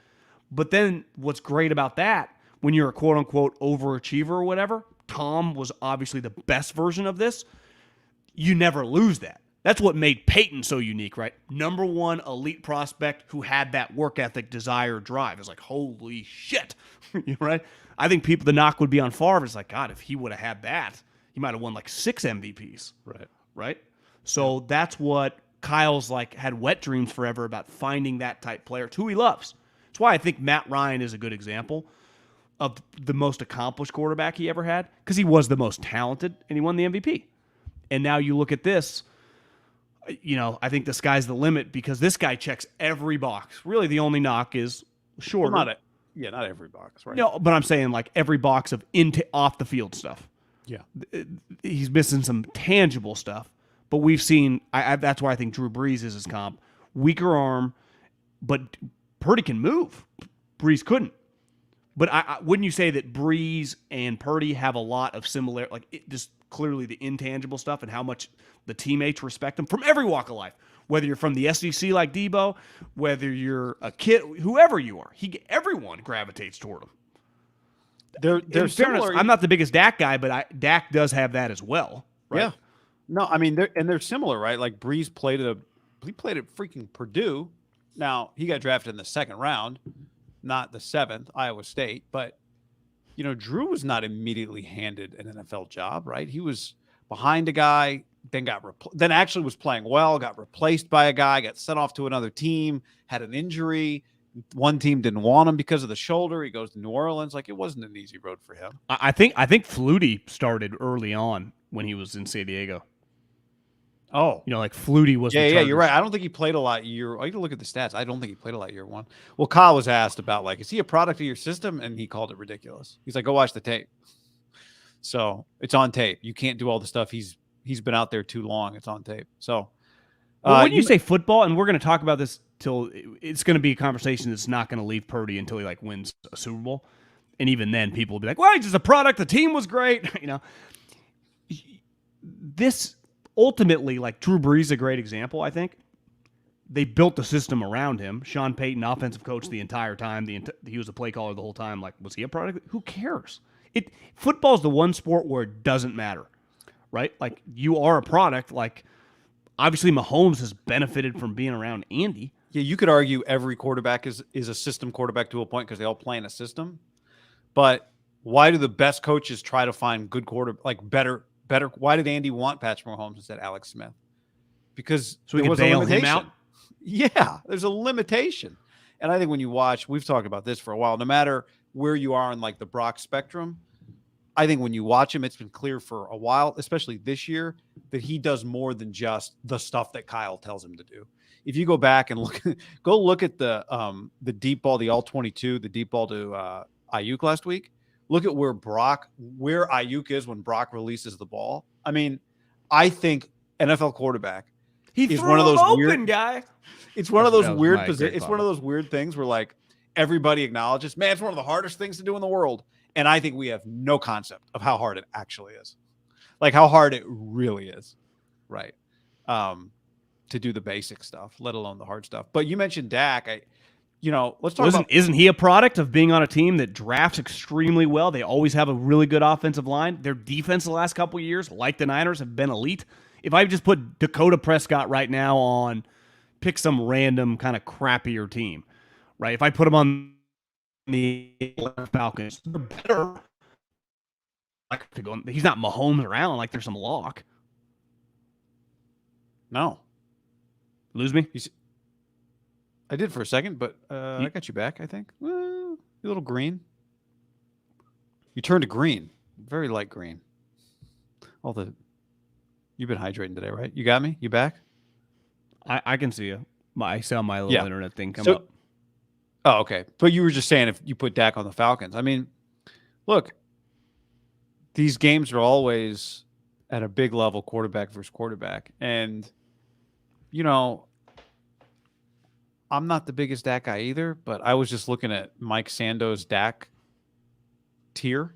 But then what's great about that, when you're a quote-unquote overachiever or whatever, Tom was obviously the best version of this, you never lose that. That's what made Peyton so unique, right? Number one elite prospect who had that work ethic, desire, drive. It's like, holy shit, right? I think the knock would be on Favre. It's like, God, if he would have had that, he might have won like 6 MVPs. Right? So that's what Kyle's like had wet dreams forever about, finding that type player. It's who he loves. That's why I think Matt Ryan is a good example of the most accomplished quarterback he ever had, because he was the most talented and he won the MVP. And now you look at this, I think the sky's the limit because this guy checks every box. Really, the only knock is shorter. Well, not every box, right? No, but I'm saying like every box of off the field stuff. Yeah. He's missing some tangible stuff. But we've seen, that's why I think Drew Brees is his comp. Weaker arm, but Purdy can move. Brees couldn't. But wouldn't you say that Brees and Purdy have a lot of similar, just clearly the intangible stuff and how much the teammates respect them from every walk of life? Whether you're from the SEC like Debo, whether you're a kid, whoever you are, everyone gravitates toward him. They're similar. I'm not the biggest Dak guy, but Dak does have that as well, right? Yeah. No, I mean they're similar, right? Like Brees played at freaking Purdue. Now he got drafted in the 2nd round, not the 7th, Iowa State. But Drew was not immediately handed an NFL job, right? He was behind a guy, then actually was playing well, got replaced by a guy, got sent off to another team, had an injury. One team didn't want him because of the shoulder. He goes to New Orleans. Like, it wasn't an easy road for him. I think Flutie started early on when he was in San Diego. Oh, like Flutie was. Yeah, you're right. I don't think he played a lot year. I can look at the stats. I don't think he played a lot year 1. Well, Kyle was asked about is he a product of your system, and he called it ridiculous. He's like, go watch the tape. So it's on tape. You can't do all the stuff. He's been out there too long. It's on tape. So when you say football, and we're going to talk about this till it's going to be a conversation that's not going to leave Purdy until he wins a Super Bowl, and even then, people will be like, "Well, he's just a product. The team was great." This ultimately, Drew Brees is a great example. I think they built the system around him. Sean Payton, offensive coach the entire time. He was a play caller the whole time. Was he a product? Who cares? Football is the one sport where it doesn't matter, right? You are a product. Obviously, Mahomes has benefited from being around Andy. Yeah, you could argue every quarterback is a system quarterback to a point because they all play in a system. But why do the best coaches try to find good better? Why did Andy want Patrick Mahomes instead of Alex Smith? Because so he could bail him out. Yeah, there's a limitation. And I think when you watch, we've talked about this for a while, no matter where you are in the Brock spectrum, I think when you watch him, it's been clear for a while, especially this year, that he does more than just the stuff that Kyle tells him to do. If you go back and look at the deep ball, the all-22, the deep ball to Ayuk last week. Look at where Ayuk is when Brock releases the ball. I mean, I think NFL quarterback is one of those weird guy. It's one of those weird positions. It's one of those weird things where everybody acknowledges, man, it's one of the hardest things to do in the world. And I think we have no concept of how hard it actually is. How hard it really is. Right. To do the basic stuff, let alone the hard stuff. But you mentioned Dak. Let's talk about. Isn't he a product of being on a team that drafts extremely well? They always have a really good offensive line. Their defense the last couple of years, like the Niners, have been elite. If I just put Dakota Prescott right now on, pick some random kind of crappier team, right? If I put him on the Falcons, they're better. He's not Mahomes around like there's some lock. No. Lose me? I did for a second, but I got you back, I think. Well, you're a little green. You turned to green. Very light green. You've been hydrating today, right? You got me? You back? I can see you. I saw my little internet thing come up. Oh, okay. But you were just saying if you put Dak on the Falcons. I mean, look, these games are always at a big level, quarterback versus quarterback. And, I'm not the biggest Dak guy either, but I was just looking at Mike Sando's Dak tier.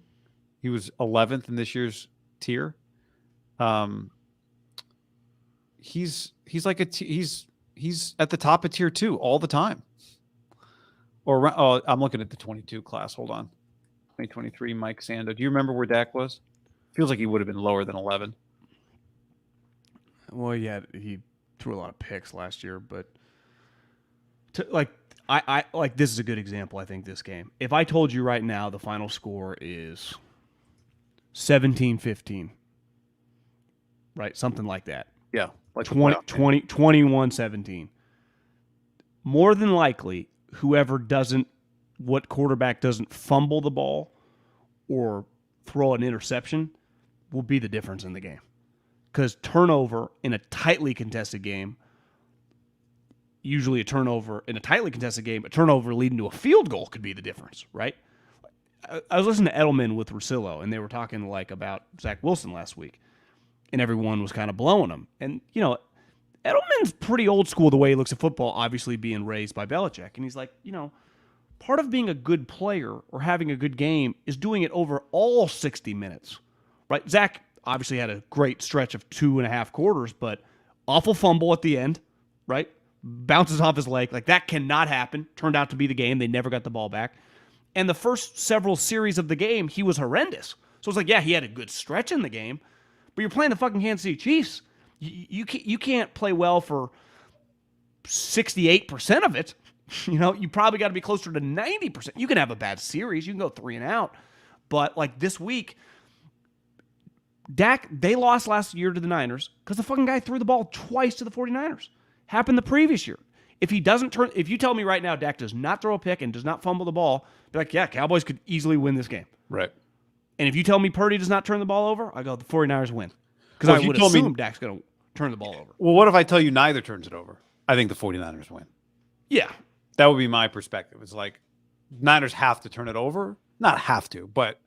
He was 11th in this year's tier. He's at the top of tier 2 all the time. I'm looking at the 22 class. Hold on. 2023 Mike Sando. Do you remember where Dak was? Feels like he would have been lower than 11. Well, yeah, he threw a lot of picks last year, but I this is a good example, I think, this game. If I told you right now the final score is 17-15, right? Something like that. Yeah. 21-17. More than likely, what quarterback doesn't fumble the ball or throw an interception will be the difference in the game. Because turnover in a tightly contested game, a turnover leading to a field goal could be the difference, right? I was listening to Edelman with Russillo, and they were talking about Zach Wilson last week. and everyone was kind of blowing him. And, Edelman's pretty old school the way he looks at football, obviously being raised by Belichick. And he's like, part of being a good player or having a good game is doing it over all 60 minutes, right? Zach obviously had a great stretch of 2.5 quarters, but awful fumble at the end, right? Bounces off his leg. Like, that cannot happen. Turned out to be the game. They never got the ball back. And the first several series of the game, he was horrendous. So it's like, yeah, he had a good stretch in the game, but you're playing the fucking Kansas City Chiefs. You can't play well for 68% of it. You probably got to be closer to 90%. You can have a bad series. You can go 3 and out. But like this week, Dak, they lost last year to the Niners because the fucking guy threw the ball twice to the 49ers. Happened the previous year. If you tell me right now Dak does not throw a pick and does not fumble the ball, be like, yeah, Cowboys could easily win this game. Right. And if you tell me Purdy does not turn the ball over, I go, the 49ers win. Because I would assume Dak's going to turn the ball over. Well, what if I tell you neither turns it over? I think the 49ers win. Yeah. That would be my perspective. It's like Niners have to turn it over. Not have to, but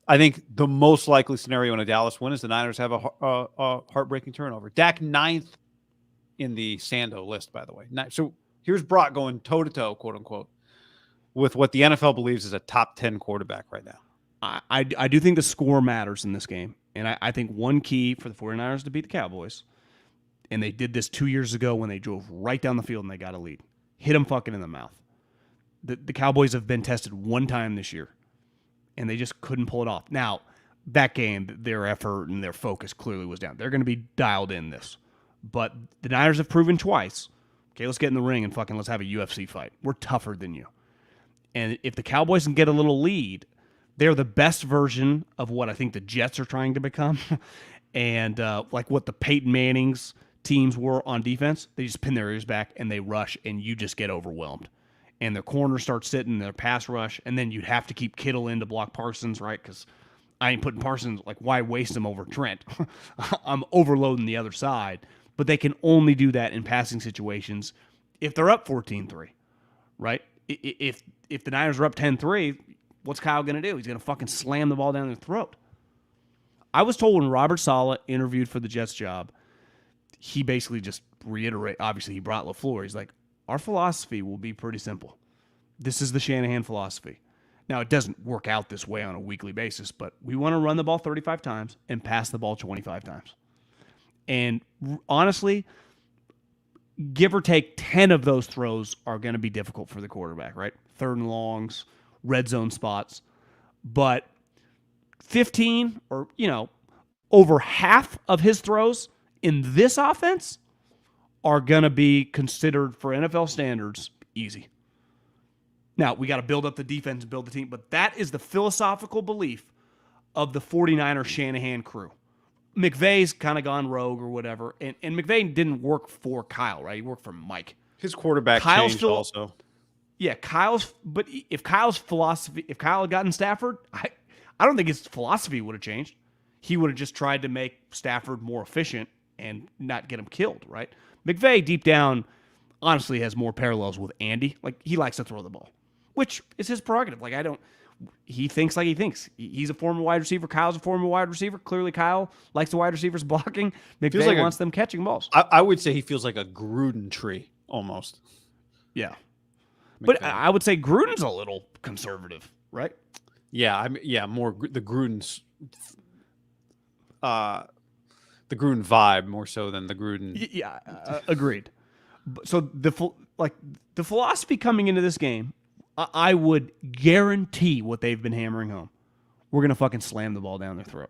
I think the most likely scenario in a Dallas win is the Niners have a heartbreaking turnover. Dak 9th in the Sando list, by the way. So here's Brock going toe-to-toe, quote-unquote, with what the NFL believes is a top 10 quarterback right now. I do think the score matters in this game. And I think one key for the 49ers to beat the Cowboys, and they did this 2 years ago when they drove right down the field and they got a lead. Hit them fucking in the mouth. The Cowboys have been tested one time this year, and they just couldn't pull it off. Now, that game, their effort and their focus clearly was down. They're going to be dialed in this. But the Niners have proven twice, okay, let's get in the ring and fucking let's have a UFC fight. We're tougher than you. And if the Cowboys can get a little lead, they're the best version of what I think the Jets are trying to become. And like what the Peyton Manning's teams were on defense, they just pin their ears back and they rush and you just get overwhelmed. And their corners start sitting, their pass rush, and then you'd have to keep Kittle in to block Parsons, right? Because I ain't putting Parsons, like, why waste him over Trent? I'm overloading the other side. But they can only do that in passing situations if they're up 14-3, right? If the Niners are up 10-3, what's Kyle going to do? He's going to fucking slam the ball down their throat. I was told when Robert Saleh interviewed for the Jets job, he basically just reiterated, obviously he brought LaFleur. He's like, our philosophy will be pretty simple. This is the Shanahan philosophy. Now, it doesn't work out this way on a weekly basis, but we want to run the ball 35 times and pass the ball 25 times. And honestly, give or take 10 of those throws are going to be difficult for the quarterback, right? 3rd and longs, red zone spots. But 15 or, over half of his throws in this offense are going to be considered for NFL standards easy. Now, we got to build up the defense and build the team, but that is the philosophical belief of the 49ers Shanahan crew. McVay's kind of gone rogue or whatever, and McVay didn't work for Kyle, right? He worked for Mike. His quarterback changed also. Yeah, but if Kyle's philosophy, if Kyle had gotten Stafford, I don't think his philosophy would have changed. He would have just tried to make Stafford more efficient and not get him killed, right? McVay, deep down, honestly has more parallels with Andy. Like, he likes to throw the ball, which is his prerogative. Like, he thinks like he thinks. He's a former wide receiver. Kyle's a former wide receiver. Clearly, Kyle likes the wide receivers blocking. McVay wants them catching balls. I would say he feels like a Gruden tree, almost. Yeah. McVay. But I would say Gruden's a little conservative, right? Yeah, more the Gruden's... the Gruden vibe more so than the Gruden. Yeah, agreed. So the philosophy coming into this game, I would guarantee what they've been hammering home. We're going to fucking slam the ball down their throat.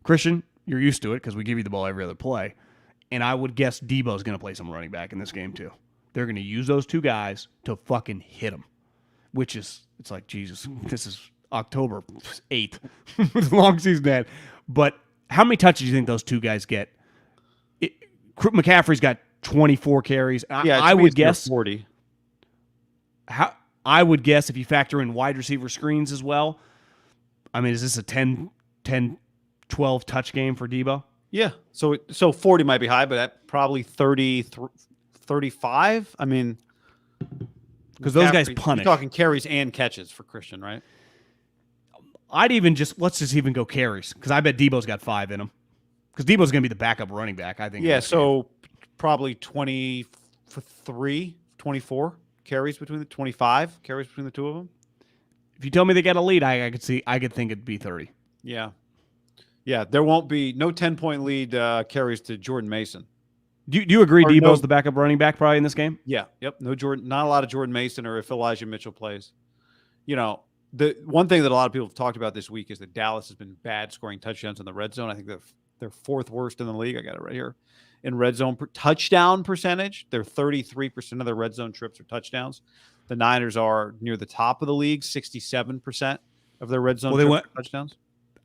Christian, you're used to it because we give you the ball every other play. And I would guess Debo's going to play some running back in this game too. They're going to use those two guys to fucking hit them, which is, it's like, Jesus, this is October 8th. It's a long season, man. But how many touches do you think those two guys get? McCaffrey's got 24 carries. I would guess 40. I would guess if you factor in wide receiver screens as well. I mean, is this a 10, 12 touch game for Debo? Yeah. So 40 might be high, but that probably 30, 35. I mean, because those guys punish. You're talking carries and catches for Christian, right? Let's just even go carries, because I bet Debo's got 5 in him. Because Debo's going to be the backup running back, I think. Yeah, so probably 23, 24 carries between the 25 carries between the two of them. If you tell me they got a lead, I could think it'd be 30. Yeah. Yeah, there won't be no 10-point lead carries to Jordan Mason. Do you agree Debo's the backup running back probably in this game? Yeah. Yep. No Jordan, not a lot of Jordan Mason or if Elijah Mitchell plays. You know, the one thing that a lot of people have talked about this week is that Dallas has been bad scoring touchdowns in the red zone. I think they're fourth worst in the league. I got it right here. In red zone touchdown percentage, they're 33% of their red zone trips are touchdowns. The Niners are near the top of the league, 67% of their red zone trips are touchdowns.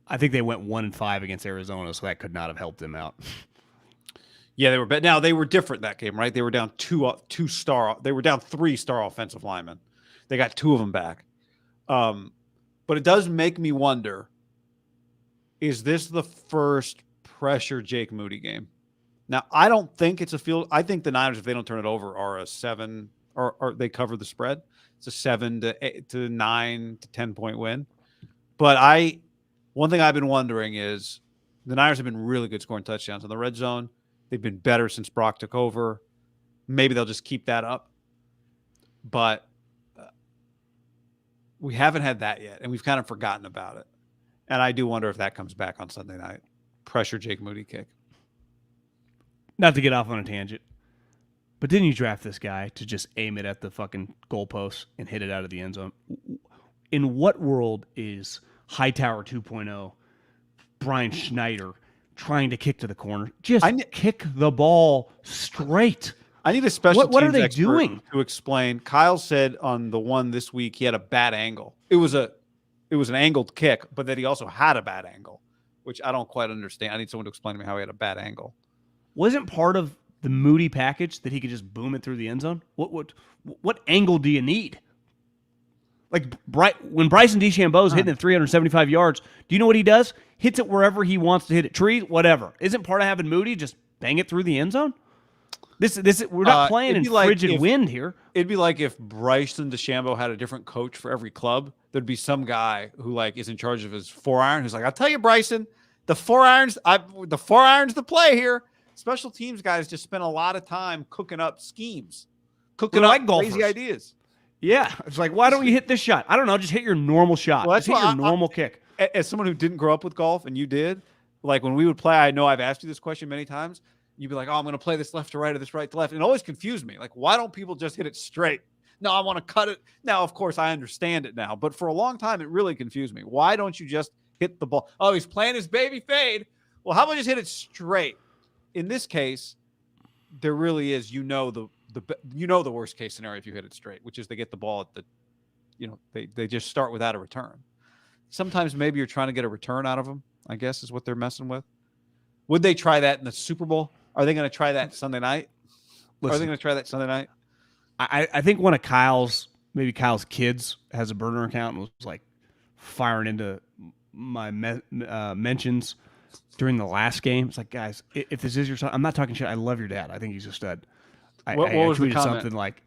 I think they went 1-5 against Arizona, so that could not have helped them out. Yeah, they were bad. Now they were different that game, right? They were down they were down 3-star offensive linemen. They got 2 of them back. But it does make me wonder, is this the first pressure Jake Moody game? Now, I don't think it's a field. I think the Niners, if they don't turn it over, are a 7 or they cover the spread. It's a 7 to 9 to 10-point win. But one thing I've been wondering is the Niners have been really good scoring touchdowns in the red zone. They've been better since Brock took over. Maybe they'll just keep that up. But we haven't had that yet, and we've kind of forgotten about it. And I do wonder if that comes back on Sunday night. Pressure Jake Moody kick. Not to get off on a tangent, but didn't you draft this guy to just aim it at the fucking goalpost and hit it out of the end zone? In what world is Hightower 2.0, Brian Schneider trying to kick to the corner? Just kick the ball straight. I need a special what teams are they expert doing to explain. Kyle said on the one this week he had a bad angle. It was an angled kick, but that he also had a bad angle, which I don't quite understand. I need someone to explain to me how he had a bad angle. Wasn't part of the Moody package that he could just boom it through the end zone? What angle do you need? Like when Bryson DeChambeau's hitting it 375 yards, do you know what he does? Hits it wherever he wants to hit it. Trees, whatever. Isn't part of having Moody just bang it through the end zone? We're not playing in frigid wind here. It'd be like if Bryson DeChambeau had a different coach for every club. There'd be some guy who is in charge of his 4-iron who's like, I'll tell you, Bryson, the 4-irons the play here. Special teams guys just spend a lot of time cooking up schemes, cooking up crazy ideas. Yeah. It's like, why don't you hit this shot? I don't know. Just hit your normal shot. Well, just hit your normal kick. As someone who didn't grow up with golf and you did, like when we would play, I know I've asked you this question many times. You'd be like, oh, I'm going to play this left to right or this right to left. And it always confused me. Like, why don't people just hit it straight? No, I want to cut it. Now, of course, I understand it now. But for a long time, it really confused me. Why don't you just hit the ball? Oh, he's playing his baby fade. Well, how about just hit it straight? In this case, there really is, the worst case scenario if you hit it straight, which is they get the ball at they just start without a return. Sometimes maybe you're trying to get a return out of them, I guess is what they're messing with. Would they try that in the Super Bowl? Are they going to try that Sunday night? Are they going to try that Sunday night? I think one of Kyle's kids has a burner account and was like firing into my mentions during the last game. It's like, guys, if this is your son, I'm not talking shit. I love your dad. I think he's a stud. What was tweeted the comment? Something like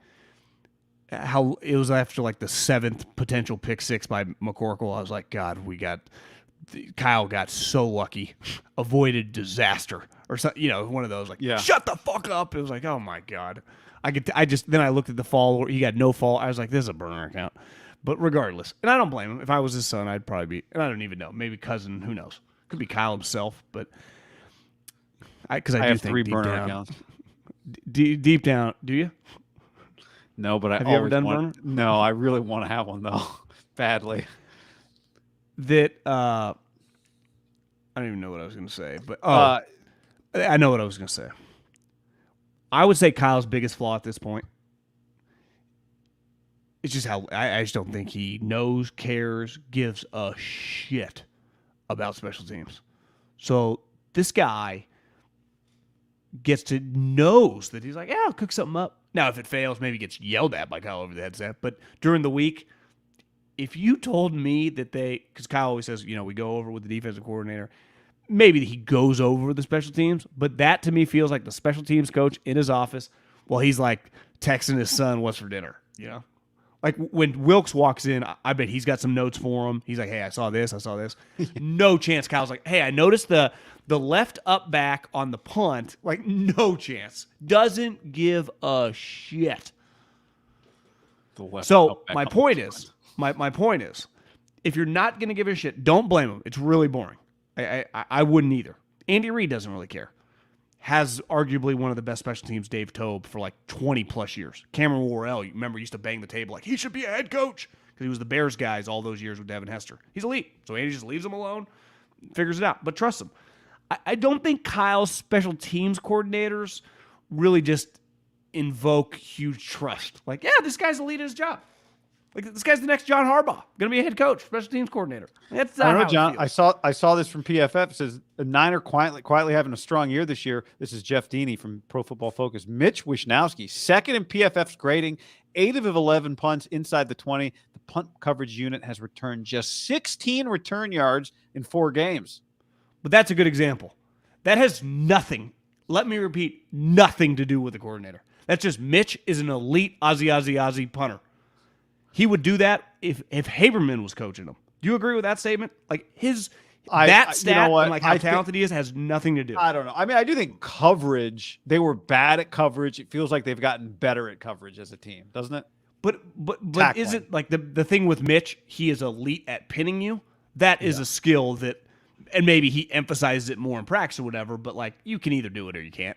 how it was after like the 7th potential pick 6 by McCorkle. I was like, God, Kyle got so lucky, avoided disaster or something. One of those like, shut the fuck up. It was like, oh my God. Then I looked at the fall. He got no fall. I was like, this is a burner account. But regardless, and I don't blame him. If I was his son, I'd probably be, and I don't even know, maybe cousin, who knows? Could be Kyle himself, but because I do have think 3 deep burner down, accounts. Deep down, do you? No, but have you ever done burner? No, I really want to have one though, badly. That I don't even know what I was going to say, but I know what I was going to say. I would say Kyle's biggest flaw at this point. It's just how I just don't think he knows, cares, gives a shit about special teams. So this guy knows that he's like, yeah, I'll cook something up. Now, if it fails, maybe gets yelled at by Kyle over the headset. But during the week, if you told me that because Kyle always says, we go over with the defensive coordinator, maybe he goes over the special teams, but that to me feels like the special teams coach in his office while he's like texting his son, what's for dinner, Like when Wilkes walks in, I bet he's got some notes for him. He's like, hey, I saw this. No chance Kyle's like, hey, I noticed the The left up back on the punt, like no chance. Doesn't give a shit. So my point is, if you're not going to give a shit, don't blame him. It's really boring. I wouldn't either. Andy Reid doesn't really care. Has arguably one of the best special teams, Dave Tobe, for like 20 plus years. Cameron Worrell, you remember, used to bang the table like he should be a head coach because he was the Bears guys all those years with Devin Hester. He's elite. So Andy just leaves him alone, figures it out. But trust him. I don't think Kyle's special teams coordinators really just invoke huge trust. Like, yeah, this guy's elite at his job. Like, this guy's the next John Harbaugh, going to be a head coach, special teams coordinator. That's not I don't know, how John. I saw this from PFF. It says the Niner quietly having a strong year this year. This is Jeff Deeney from Pro Football Focus. Mitch Wishnowsky, second in PFF's grading, 8 of 11 punts inside the 20. The punt coverage unit has returned just 16 return yards in 4 games. But that's a good example. That has nothing, let me repeat, nothing to do with the coordinator. That's just Mitch is an elite Aussie punter. He would do that if Haberman was coaching him. Do you agree with that statement? Like that stat, you know what? And like how talented he is, has nothing to do. I don't know. I mean, I do think coverage. They were bad at coverage. It feels like they've gotten better at coverage as a team, doesn't it? But is it like the thing with Mitch? He is elite at pinning you. That is a skill that, and maybe he emphasizes it more in practice or whatever. But like, you can either do it or you can't.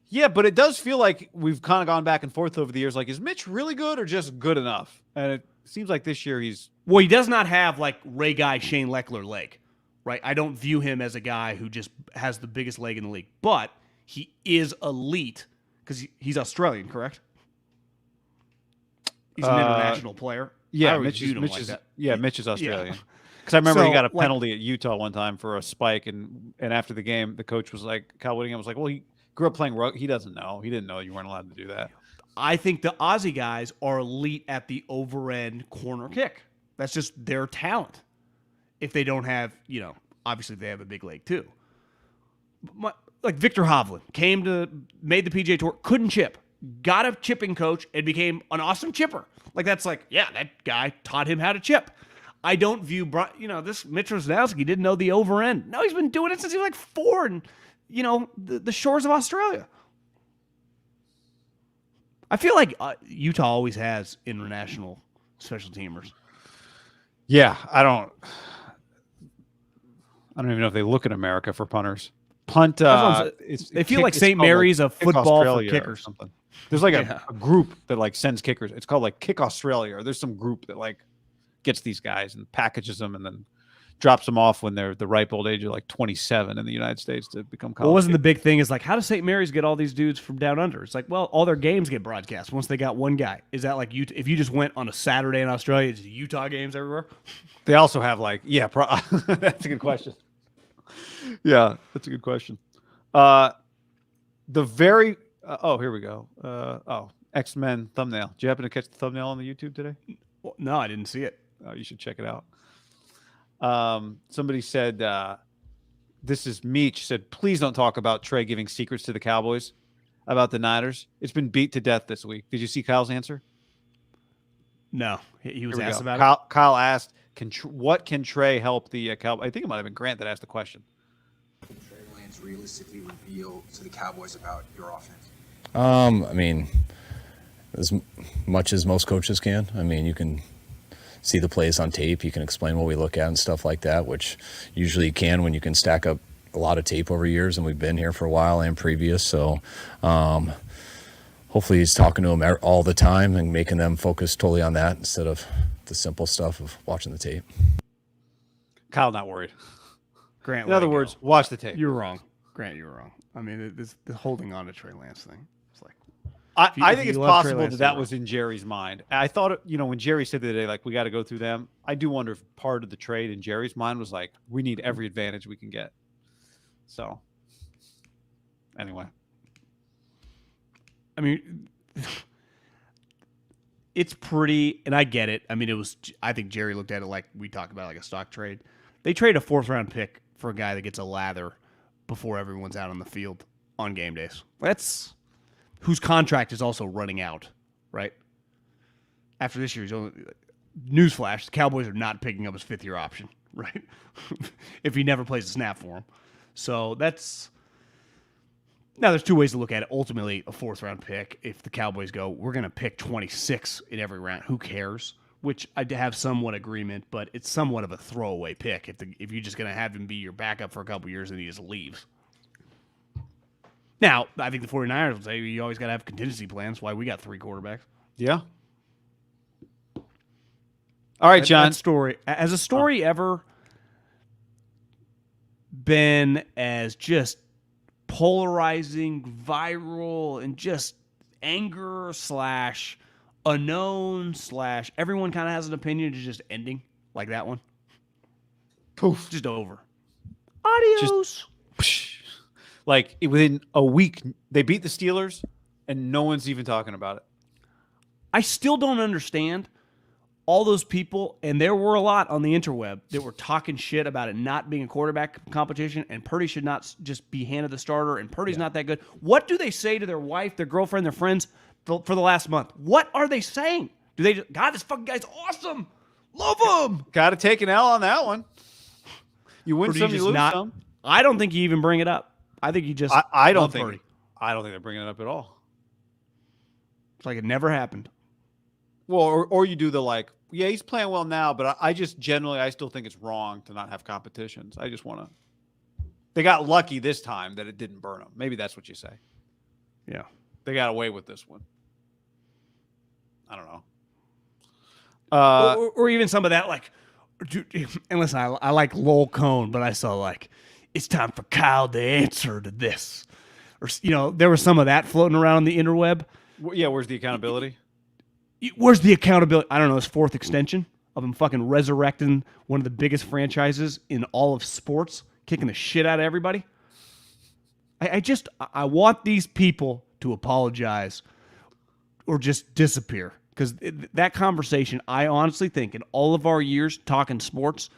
Yeah, but it does feel like we've kind of gone back and forth over the years. Like, is Mitch really good or just good enough? And it seems like this year he does not have like Ray Guy, Shane Leckler leg, right? I don't view him as a guy who just has the biggest leg in the league, but he is elite because he's Australian, correct? He's an international player. Yeah, Mitch is Australian. Because I remember he got a penalty at Utah one time for a spike, and after the game, the coach was like, Kyle Whittingham was like, well, he grew up playing rugby. He doesn't know. He didn't know you weren't allowed to do that. I think the Aussie guys are elite at the over-end corner kick. That's just their talent. If they don't have, obviously they have a big leg too. Like Victor Hovland made the PGA Tour, couldn't chip, got a chipping coach, and became an awesome chipper. Like that's like, yeah, that guy taught him how to chip. I don't view, this Mitch Wishnowsky didn't know the over-end. No, he's been doing it since he was like 4 and the shores of Australia. I feel like Utah always has international special teamers. Yeah, I don't even know if they look at America for punters. Punt. They feel like St. Mary's of football for kickers. Something. There's like a group that like sends kickers. It's called like Kick Australia. Or there's some group that like gets these guys and packages them and then drops them off when they're the ripe old age of like 27 in the United States to become college. What wasn't the big thing is like, how does St. Mary's get all these dudes from down under? It's like, well, all their games get broadcast once they got one guy. Is that like if you just went on a Saturday in Australia, is it Utah games everywhere? They also have like, that's a good question. Yeah, that's a good question. Here we go. X-Men thumbnail. Did you happen to catch the thumbnail on the YouTube today? Well, no, I didn't see it. Oh, you should check it out. Somebody said, this is Meech said, please don't talk about Trey giving secrets to the Cowboys about the Niners. It's been beat to death this week. Did you see Kyle's answer? No, he was asked about it. Kyle asked, what can Trey help the Cowboys? I think it might have been Grant that asked the question. Trey Lance realistically reveal to the Cowboys about your offense? I mean, as much as most coaches can. I mean, you can see the plays on tape. You can explain what we look at and stuff like that, which usually you can when you can stack up a lot of tape over years, and we've been here for a while and previous. So hopefully he's talking to them all the time and making them focus totally on that instead of the simple stuff of watching the tape. Kyle, not worried. Grant, in other words, watch the tape. You're wrong. Grant, you're wrong. I mean, the holding on to Trey Lance thing. It's like, I think it's possible that was in Jerry's mind. I thought, when Jerry said the other day, like, we got to go through them, I do wonder if part of the trade in Jerry's mind was like, we need every advantage we can get. So, anyway. I mean, it's pretty, and I get it. I mean, I think Jerry looked at it like we talked about, like a stock trade. They trade a 4th-round pick for a guy that gets a lather before everyone's out on the field on game days. That's whose contract is also running out, right? After this year, newsflash, the Cowboys are not picking up his 5th-year option. right? If he never plays a snap for him. So that's now. There's two ways to look at it. Ultimately, a 4th-round pick. If the Cowboys go, we're going to pick 26 in every round. Who cares? Which I have somewhat agreement, but it's somewhat of a throwaway pick if you're just going to have him be your backup for a couple years and he just leaves. Now, I think the 49ers will say you always got to have contingency plans. Why we got 3 quarterbacks. Yeah. All right, John. That story has a story ever been as just polarizing, viral, and just anger / unknown / everyone kind of has an opinion to just ending like that one? Poof. Just over. Adios. Like within a week, they beat the Steelers, and no one's even talking about it. I still don't understand all those people, and there were a lot on the interweb that were talking shit about it not being a quarterback competition, and Purdy should not just be handed the starter, and Purdy's not that good. What do they say to their wife, their girlfriend, their friends for the last month? What are they saying? Do they just, God, this fucking guy's awesome. Love him. Got to take an L on that one. You win some, you lose some. I don't think you even bring it up. I think you just I don't love think Purdy. I don't think they're bringing it up at all. It's like it never happened. Well, or you do the like, yeah, he's playing well now, but I just generally, I still think it's wrong to not have competitions. I just want to. They got lucky this time that it didn't burn them. Maybe that's what you say. Yeah. They got away with this one. I don't know. Or even some of that, like, and listen, I like Lowell Cone, but I saw like, it's time for Kyle to answer to this. Or, there was some of that floating around on the interweb. Yeah, where's the accountability? Where's the accountability? I don't know, his 4th extension of him fucking resurrecting one of the biggest franchises in all of sports, kicking the shit out of everybody. I want these people to apologize or just disappear. Because that conversation, I honestly think, in all of our years talking sports,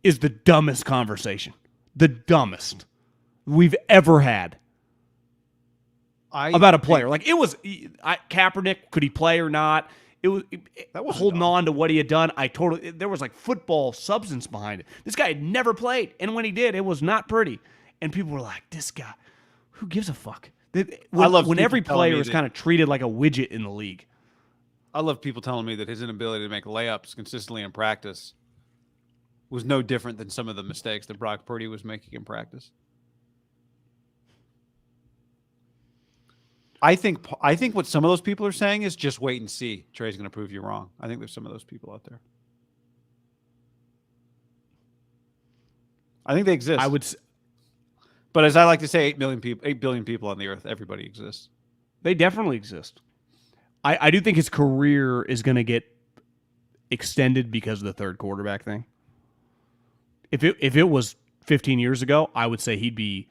is the dumbest conversation. The dumbest we've ever had about a player. Like, it was Kaepernick, could he play or not? It was holding on to what he had done. There was like football substance behind it. This guy had never played. And when he did, it was not pretty. And people were like, this guy, who gives a fuck? When every player is kind of treated like a widget in the league. I love people telling me that his inability to make layups consistently in practice was no different than some of the mistakes that Brock Purdy was making in practice. I think what some of those people are saying is just wait and see. Trey's going to prove you wrong. I think there's some of those people out there. I think they exist. But as I like to say, 8 billion people on the earth, everybody exists. They definitely exist. I do think his career is going to get extended because of the 3rd quarterback thing. If it was 15 years ago, I would say it'd be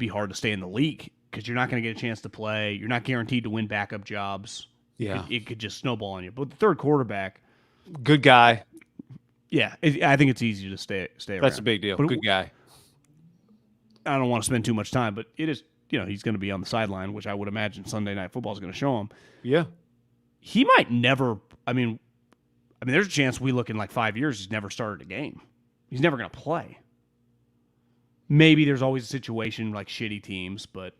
hard to stay in the league because you're not going to get a chance to play. You're not guaranteed to win backup jobs. Yeah, it could just snowball on you. But the 3rd quarterback, good guy. Yeah, I think it's easy to stay around. That's a big deal. But good guy. I don't want to spend too much time, but it is. He's going to be on the sideline, which I would imagine Sunday Night Football is going to show him. Yeah. He might never. I mean, there's a chance we look in like 5 years he's never started a game. He's never going to play. Maybe there's always a situation like shitty teams, but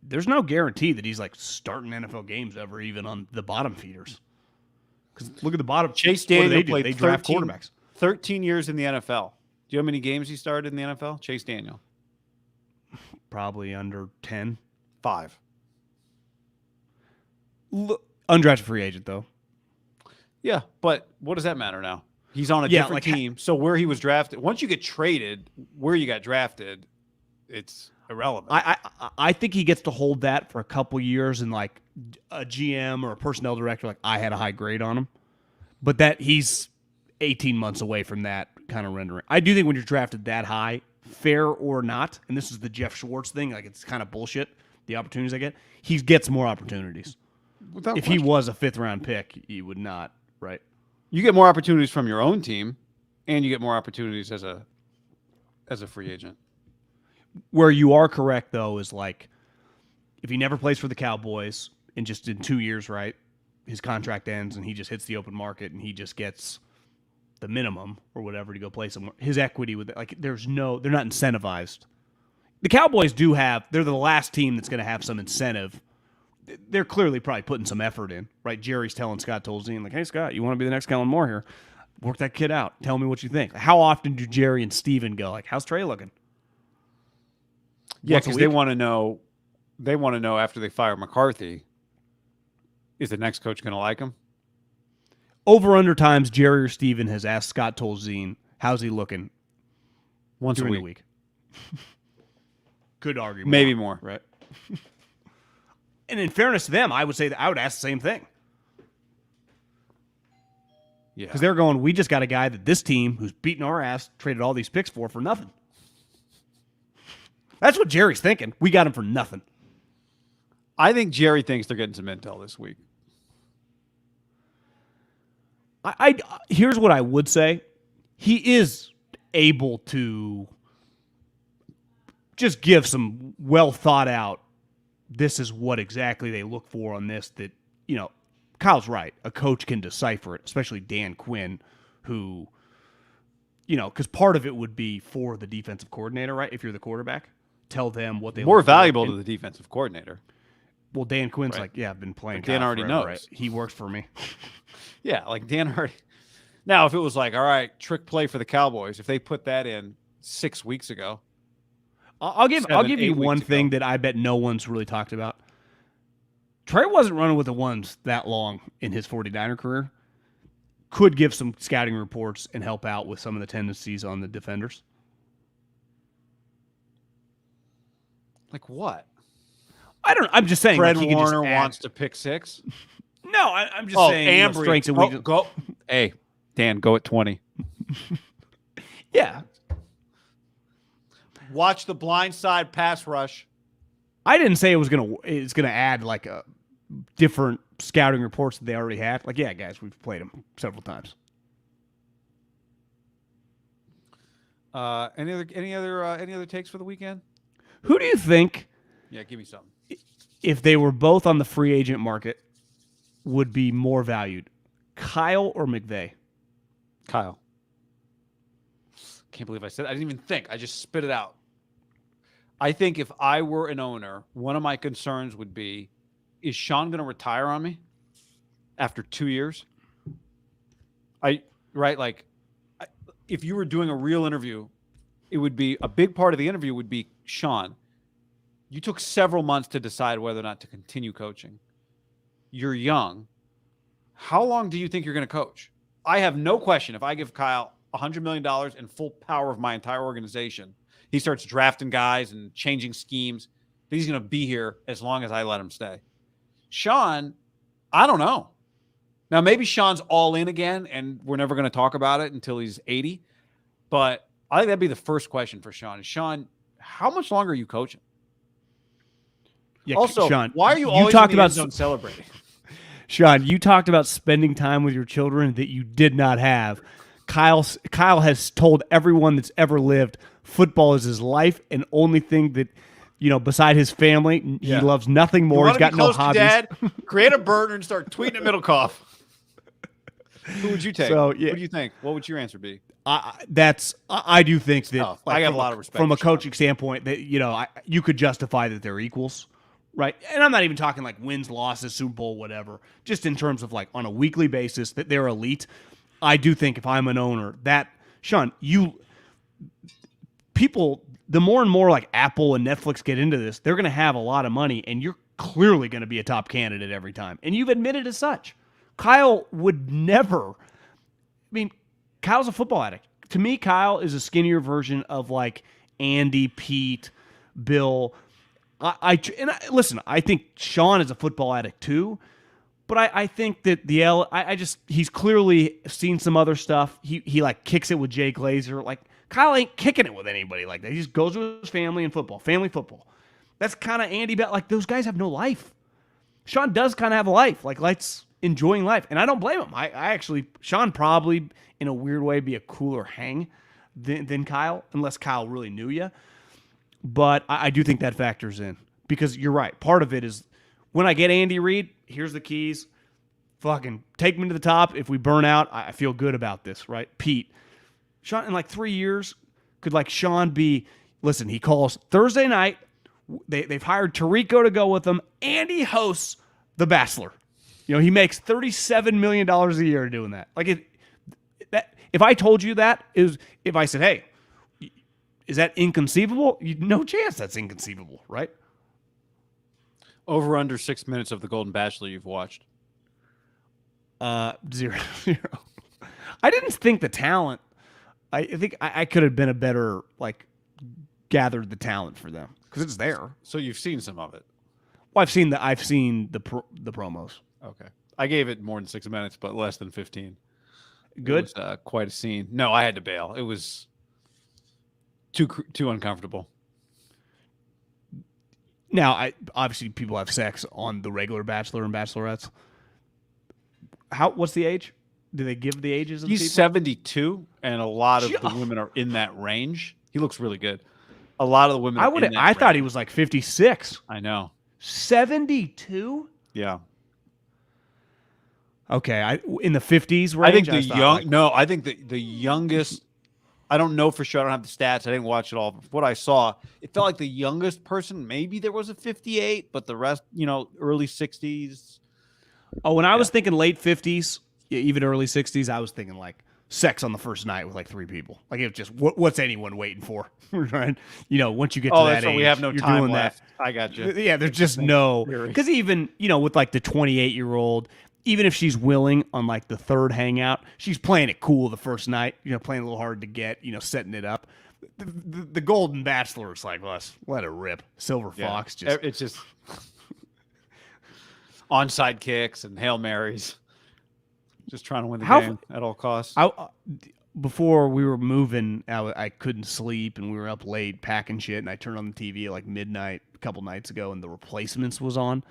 there's no guarantee that he's like starting NFL games ever, even on the bottom feeders. Because look at the bottom. Chase Daniel played they draft quarterbacks. 13 years in the NFL. Do you know how many games he started in the NFL? Chase Daniel. Probably under 10. 5. Undrafted free agent, though. Yeah, but what does that matter now? He's on a different team. So where he was drafted, once you get traded, where you got drafted, it's irrelevant. I think he gets to hold that for a couple years and like a GM or a personnel director, like I had a high grade on him. But that he's 18 months away from that kind of rendering. I do think when you're drafted that high, fair or not, and this is the Jeff Schwartz thing, like it's kind of bullshit, the opportunities I get, he gets more opportunities. If he was a 5th-round pick, he would not, right? You get more opportunities from your own team, and you get more opportunities as a free agent. Where you are correct, though, is like if he never plays for the Cowboys in 2 years, right? his contract ends and he just hits the open market and he just gets the minimum or whatever to go play somewhere. His equity with it, like they're not incentivized. The Cowboys they're the last team that's going to have some incentive. They're clearly probably putting some effort in, right? Jerry's telling Scott Tolzien, like, hey, Scott, you want to be the next Kellen Moore here? Work that kid out. Tell me what you think. How often do Jerry and Steven go, like, how's Trey looking? Yeah, because they want to know. They want to know after they fire McCarthy, is the next coach going to like him? Over under times, Jerry or Steven has asked Scott Tolzien, how's he looking? Once during a the week. Could argue maybe more. Right? And in fairness to them, I would say that I would ask the same thing. Yeah. Because they're going, we just got a guy that this team, who's beating our ass, traded all these picks for nothing. That's what Jerry's thinking. We got him for nothing. I think Jerry thinks they're getting some intel this week. Here's what I would say. He is able to just give some well thought out, this is what exactly they look for on this, that, Kyle's right. A coach can decipher it, especially Dan Quinn, who, because part of it would be for the defensive coordinator, right? If you're the quarterback, tell them what they more look for. valuable to the defensive coordinator. Well, Dan Quinn's Right. like, yeah, I've been playing. Dan Kyle already forever, knows. right? He works for me. Yeah, like Dan already. Now, if it was like, all right, trick play for the Cowboys, if they put that in 6 weeks ago, I'll give 7, you 8 one weeks thing ago. that I bet no one's really talked about. Trey wasn't running with the ones that long in his 49er career. Could give some scouting reports and help out with some of the tendencies on the defenders. like what? I don't. I'm just saying. Fred like, he could just Warner add- wants to pick 6. No, I'm just saying. Ambry, Strengths and go, weaknesses. go. Hey, Dan, go at 20. Yeah, Watch the blind side pass rush. I didn't say it's gonna add like a different scouting reports that they already had. Like, yeah, guys, we've played them several times. Any other takes for the weekend? Who do you think, Yeah, give me something. if they were both on the free agent market, would be more valued, Kyle or McVay? Kyle. Can't believe I said it. I didn't even think. I just spit it out. I think if I were an owner, one of my concerns would be, is Sean going to retire on me after 2 years? If you were doing a real interview, it would be a big part of the interview would be, Sean, you took several months to decide whether or not to continue coaching. You're young. How long do you think you're going to coach? I have no question. If I give Kyle $100 million and full power of my entire organization, he starts drafting guys and changing schemes, he's going to be here as long as I let him stay. Sean, I don't know. Now, maybe Sean's all in again, and we're never going to talk about it until he's 80. But I think that'd be the first question for Sean. Sean, how much longer are you coaching? Yeah, Also, Sean, why are you always talked in the about end zone celebrating? Sean, you talked about spending time with your children that you did not have. Kyle has told everyone that's ever lived football is his life and only thing that, beside his family, he loves nothing more. He's got no hobbies. Dad, create a burner and start tweeting at MIDDLEKAUFF. Who would you take? So, What yeah. do you think? What would your answer be? I do think that tough. I have a lot of respect from a for Sean. coaching standpoint that you could justify that they're equals, right? And I'm not even talking like wins, losses, Super Bowl, whatever. Just in terms of like on a weekly basis that they're elite. I do think if I'm an owner, that Sean, people, the more and more like Apple and Netflix get into this, they're going to have a lot of money, and you're clearly going to be a top candidate every time, and you've admitted as such. Kyle would never. I mean, Kyle's a football addict. To me, Kyle is a skinnier version of like Andy, Pete, Bill. Listen, I think Sean is a football addict too, but I think that he's clearly seen some other stuff. He like kicks it with Jay Glazer. Like Kyle ain't kicking it with anybody like that. He just goes with his family and football, family football. That's kind of Andy Bell. Like those guys have no life. Sean does kind of have a life. Like let's enjoying life, and I don't blame him. I actually, Sean probably in a weird way be a cooler hang than Kyle, unless Kyle really knew you. But I do think that factors in because you're right. Part of it is when I get Andy Reid, here's the keys. fucking take me to the top. If we burn out, I feel good about this, right? Pete, Sean, in like 3 years, could like Sean be, listen, he calls Thursday night. They've hired Tirico to go with them, and he hosts The Bachelor. He makes $37 million a year doing that. Like if I told you that, if I said, hey, is that inconceivable? No chance that's inconceivable, right? Over under 6 minutes of The Golden Bachelor you've watched. 0. I didn't think the talent. I think I could have been a better gathered the talent for them because it's there. So you've seen some of it. Well, I've seen the promos. Okay, I gave it more than 6 minutes, but less than 15. Good. It was, quite a scene. No, I had to bail. It was too uncomfortable. Now, obviously people have sex on the regular Bachelor and Bachelorettes. What's the age? Do they give the ages of the people? He's 72, and a lot of the women are in that range. He looks really good. A lot of the women. I thought he was like 56. I know. 72. Yeah. Okay, in the 50s range. I think I think the youngest. I don't know for sure. I don't have the stats. I didn't watch it all. But what I saw, it felt like the youngest person. Maybe there was a 58, but the rest, early 60s. Oh, when I was thinking late 50s, even early 60s, I was thinking like sex on the first night with like 3 people. Like it's just what's anyone waiting for, right? Once you get to that age, we have no you're time doing left. that. I got you. Yeah, there's just no because even with like the 28-year-old. Even if she's willing on like the third hangout, she's playing it cool the first night, playing a little hard to get, setting it up. The Golden Bachelor is like, let it rip. Silver Fox it's just onside kicks and Hail Marys. Just trying to win the game at all costs. Before we were moving, I couldn't sleep and we were up late packing shit, and I turned on the TV at like midnight a couple nights ago, and The Replacements was on.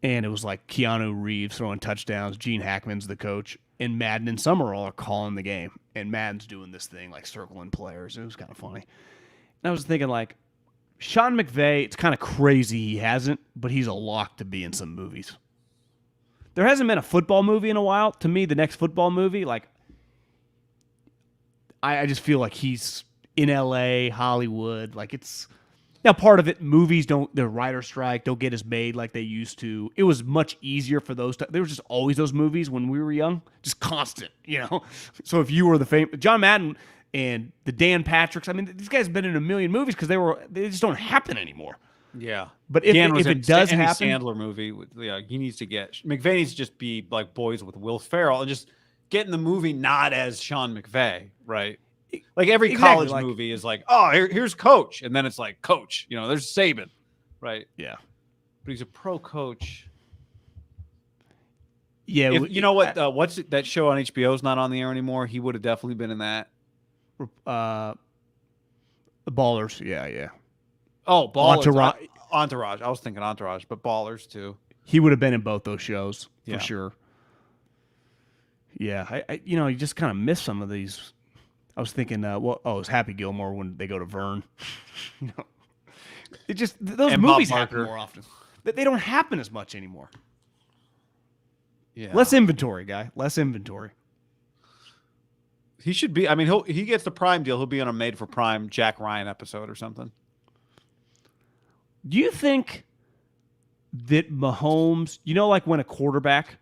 And it was like Keanu Reeves throwing touchdowns. Gene Hackman's the coach. And Madden and Summerall are calling the game. And Madden's doing this thing, like circling players. It was kind of funny. And I was thinking, like, Sean McVay, it's kind of crazy he hasn't, but he's a lock to be in some movies. There hasn't been a football movie in a while. To me, the next football movie, like, I just feel like he's in L.A., Hollywood. Like, it's... Now, part of it, movies the writer strike don't get as made like they used to. It was much easier for those. There was just always those movies when we were young, just constant, So if you were the famous John Madden and the Dan Patricks, I mean, these guys have been in a million movies because they just don't happen anymore. Yeah, but if it does happen, Sandler movie, he needs to get McVay needs to just be like Boys with Will Ferrell and just get in the movie not as Sean McVay, right? Like every college movie is like, oh, here's Coach, and then it's like Coach. There's Saban, right? Yeah, but he's a pro coach. Yeah, you know what? What's that show on HBO is not on the air anymore? He would have definitely been in that. The Ballers, yeah. Oh, Ballers, Entourage. I was thinking Entourage, but Ballers too. He would have been in both those shows for Yeah. sure. Yeah, you just kind of miss some of these. I was thinking, it was Happy Gilmore when they go to Vern. It just those And movies Bob happen Barker. more often. They don't happen as much anymore. Yeah, Less inventory, guy. Less inventory. he should be. I mean, he gets the Prime deal. He'll be on a Made for Prime Jack Ryan episode or something. Do you think that Mahomes, like when a quarterback,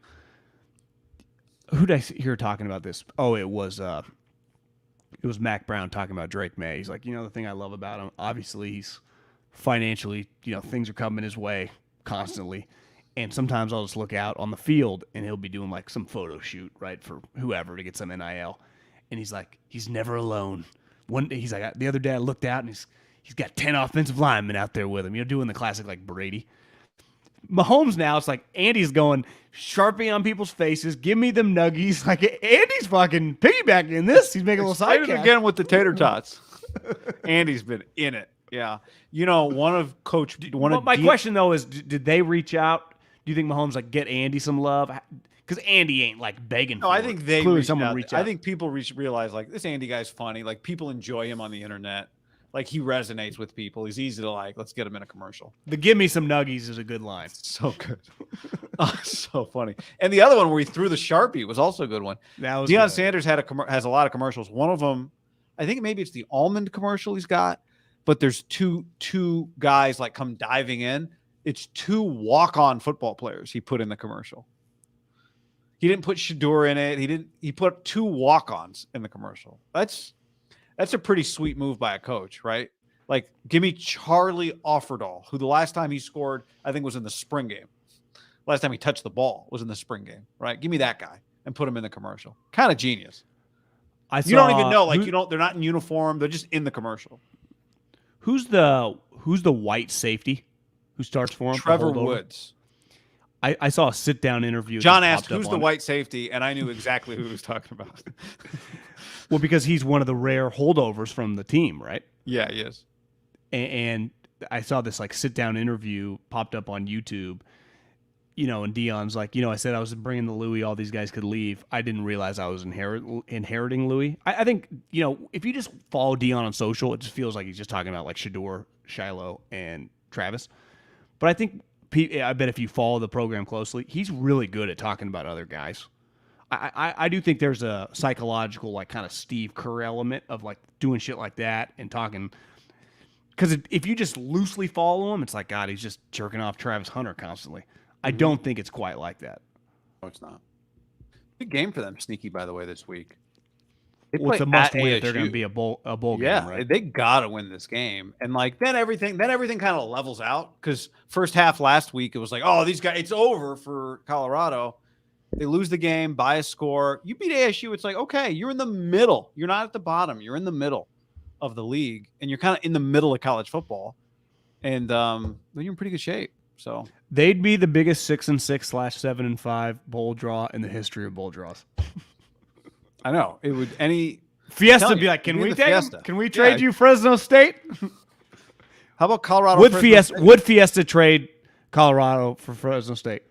who did I hear talking about this? Oh, it was Mac Brown talking about Drake May. He's like, the thing I love about him, obviously he's financially, things are coming his way constantly. And sometimes I'll just look out on the field and he'll be doing like some photo shoot, right, for whoever to get some NIL. And he's like, he's never alone. He's like, the other day I looked out and he's got 10 offensive linemen out there with him, doing the classic like Brady. Mahomes now, it's like Andy's going Sharpie on people's faces. Give me them nuggies. Like Andy's fucking piggybacking this. He's making a little side Excited again with the tater tots. Andy's been in it. Yeah. My question though is, did they reach out? Do you think Mahomes get Andy some love? Because Andy ain't begging. No, I think they clearly reached someone out. reached out. I think people realize this Andy guy's funny. Like people enjoy him on the internet. Like he resonates with people. He's easy to like. Let's get him in a commercial. The "Give me some nuggies" is a good line. So good. Oh, so funny. And the other one where he threw the Sharpie was also a good one. That was Deion good. Sanders has a lot of commercials. One of them, I think maybe it's the almond commercial he's got, but there's two guys like come diving in. It's 2 walk-on football players he put in the commercial. He didn't put Shador in it. He put 2 walk-ons in the commercial. That's a pretty sweet move by a coach, right? Like, give me Charlie Offerdahl, who the last time he scored, I think, was in the spring game. Last time he touched the ball was in the spring game, right? Give me that guy and put him in the commercial. Kind of genius. You don't even know, like they're not in uniform. They're just in the commercial. Who's the white safety who starts for him? Trevor Woods. I saw a sit-down interview. John asked, who's the white safety? And I knew exactly who he was talking about. Well, because he's one of the rare holdovers from the team, right? Yeah, he is. And I saw this like sit-down interview popped up on YouTube, and Deion's like, I said I was bringing the Louis, all these guys could leave. I didn't realize I was inheriting Louis. I think, if you just follow Deion on social, it just feels like he's just talking about like Shador, Shiloh, and Travis. But I think, I bet if you follow the program closely, he's really good at talking about other guys. I do think there's a psychological, like, kind of Steve Kerr element of, like, doing shit like that and talking. Because if you just loosely follow him, it's like, God, he's just jerking off Travis Hunter constantly. I don't think it's quite like that. No, it's not. Big game for them, Sneaky, by the way, this week. Well, it's a must-win if they're going to be a bowl game, right? They got to win this game. And, like, then everything kind of levels out. Because first half last week, it was like, oh, these guys, it's over for Colorado. They lose the game by a score. You beat ASU, it's like, okay, you're in the middle. You're not at the bottom. You're in the middle of the league, and you're kind of in the middle of college football. And you're in pretty good shape. So they'd be the biggest 6-6/7-5 bowl draw in the history of bowl draws. I know. It would Fiesta be like, can we take him? Can we trade you Fresno State? How about Colorado? Would Fiesta trade Colorado for Fresno State?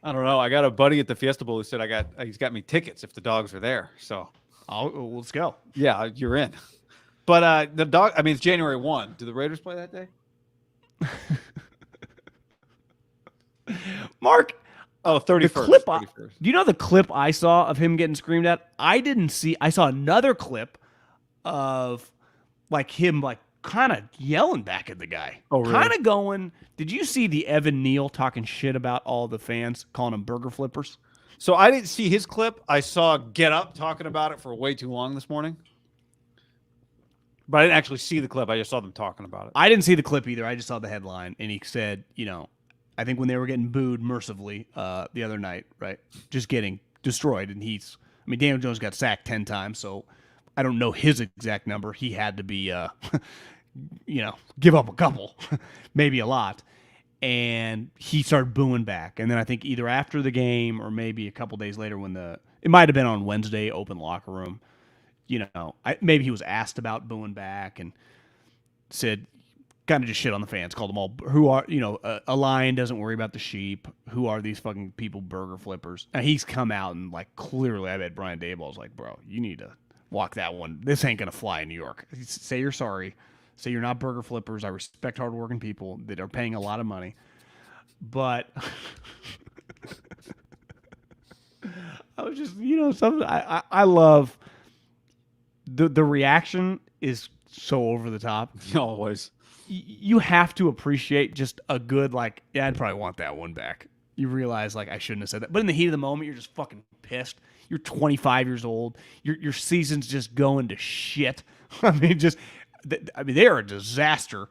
I don't know. I got a buddy at the Fiesta Bowl who said he's got me tickets if the dogs are there. So let's go. Yeah, you're in. But the dog. I mean, it's January 1. Do the Raiders play that day? Mark. Oh, 31st. Do you know the clip I saw of him getting screamed at? I saw another clip of like him like kind of yelling back at the guy. Oh, really? Kind of going, did you see the Evan Neal talking shit about all the fans, calling them burger flippers? So I didn't see his clip. I saw Get Up talking about it for way too long this morning. But I didn't actually see the clip. I just saw them talking about it. I didn't see the clip either. I just saw the headline, and he said, I think when they were getting booed mercifully the other night, right, just getting destroyed. And Daniel Jones got sacked 10 times, so I don't know his exact number. He had to be, give up a couple, maybe a lot. And he started booing back. And then I think either after the game or maybe a couple days later it might have been on Wednesday, open locker room, maybe he was asked about booing back and said, kind of just shit on the fans, called them all, who are, a lion doesn't worry about the sheep. Who are these fucking people, burger flippers? And he's come out and, like, clearly, I bet Brian Daboll's like, bro, you need to walk that one. This ain't going to fly in New York. Say you're sorry. Say you're not burger flippers. I respect hardworking people that are paying a lot of money. But I was just, something I love the reaction is so over the top. Always. You have to appreciate just a good, like, yeah, I'd probably want that one back. You realize, like, I shouldn't have said that. But in the heat of the moment, you're just fucking pissed. You're 25 years old. Your season's just going to shit. They are a disaster.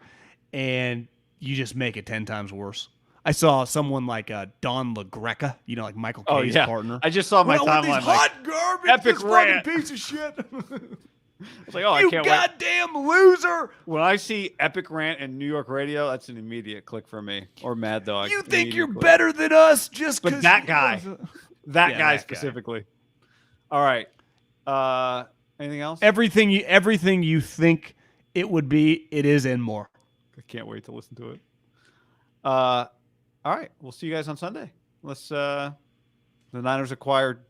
And you just make it 10 times worse. I saw someone like Don LaGreca, like Michael K's partner. I just saw my timeline. Hot garbage, epic this rant. fucking piece of shit. I was like, oh, I can't wait. You goddamn loser. When I see Epic Rant and New York radio, that's an immediate click for me. Or Mad Dog. You think you're better than us just because. But that guy specifically. All right. Anything else? Everything you think it would be, it is and more. I can't wait to listen to it. All right. We'll see you guys on Sunday. The Niners acquired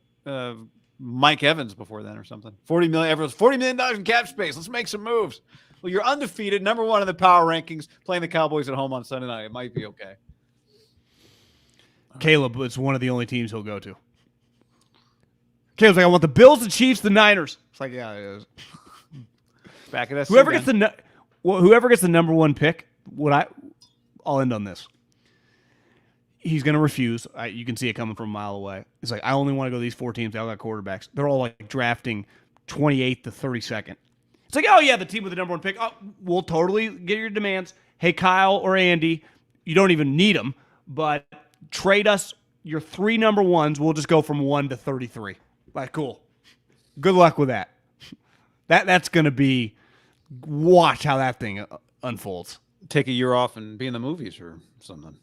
Mike Evans before then or something. 40 million. Everyone's $40 million in cap space. Let's make some moves. Well, you're undefeated, number one in the power rankings, playing the Cowboys at home on Sunday night. It might be okay. Caleb is one of the only teams he'll go to. Caleb's like, I want the Bills, the Chiefs, the Niners. It's like, yeah, it is. Back at us. Whoever gets the number one pick, I'll end on this. He's going to refuse. You can see it coming from a mile away. It's like, I only want to go to these 4 teams. They all got quarterbacks. They're all like drafting 28th to 32nd. It's like, oh, yeah, the team with the number one pick. Oh, we'll totally get your demands. Hey, Kyle or Andy, you don't even need them, but trade us your 3 number ones. We'll just go from 1 to 33. Like, cool. Good luck with that. That's going to be, watch how that thing unfolds. Take a year off and be in the movies or something.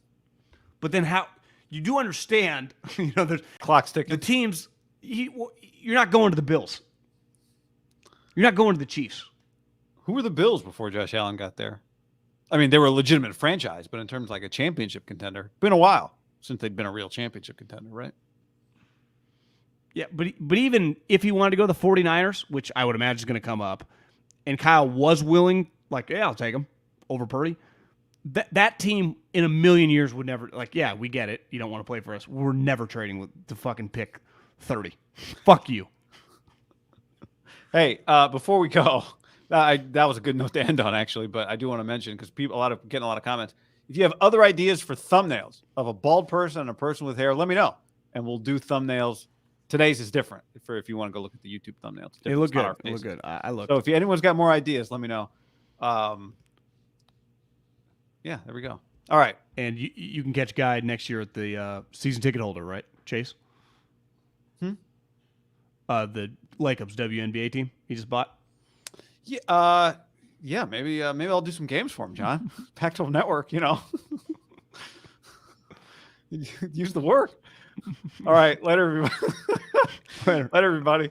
But then how you do understand, there's Clock's ticking. the teams. You're not going to the Bills. You're not going to the Chiefs. Who were the Bills before Josh Allen got there? I mean, they were a legitimate franchise, but in terms of like a championship contender, been a while since they'd been a real championship contender, right? Yeah, but even if he wanted to go to the 49ers, which I would imagine is going to come up, and Kyle was willing, like, yeah, I'll take him over Purdy, that team in a million years would never, like, yeah, we get it. You don't want to play for us. We're never trading with to fucking pick 30. Fuck you. Hey, before we go, that was a good note to end on, actually, but I do want to mention, because getting a lot of comments. If you have other ideas for thumbnails of a bald person and a person with hair, let me know, and we'll do thumbnails. Today's is different if you want to go look at the YouTube thumbnails. They look good. They look good. I look. So if anyone's got more ideas, let me know. Yeah, there we go. All right. And you can catch Guy next year at the season ticket holder, right, Chase? The Lakers WNBA team he just bought. Yeah. Yeah. Maybe I'll do some games for him, John. Pac-12 Network. Use the word. All right. Later, everybody. Later, everybody.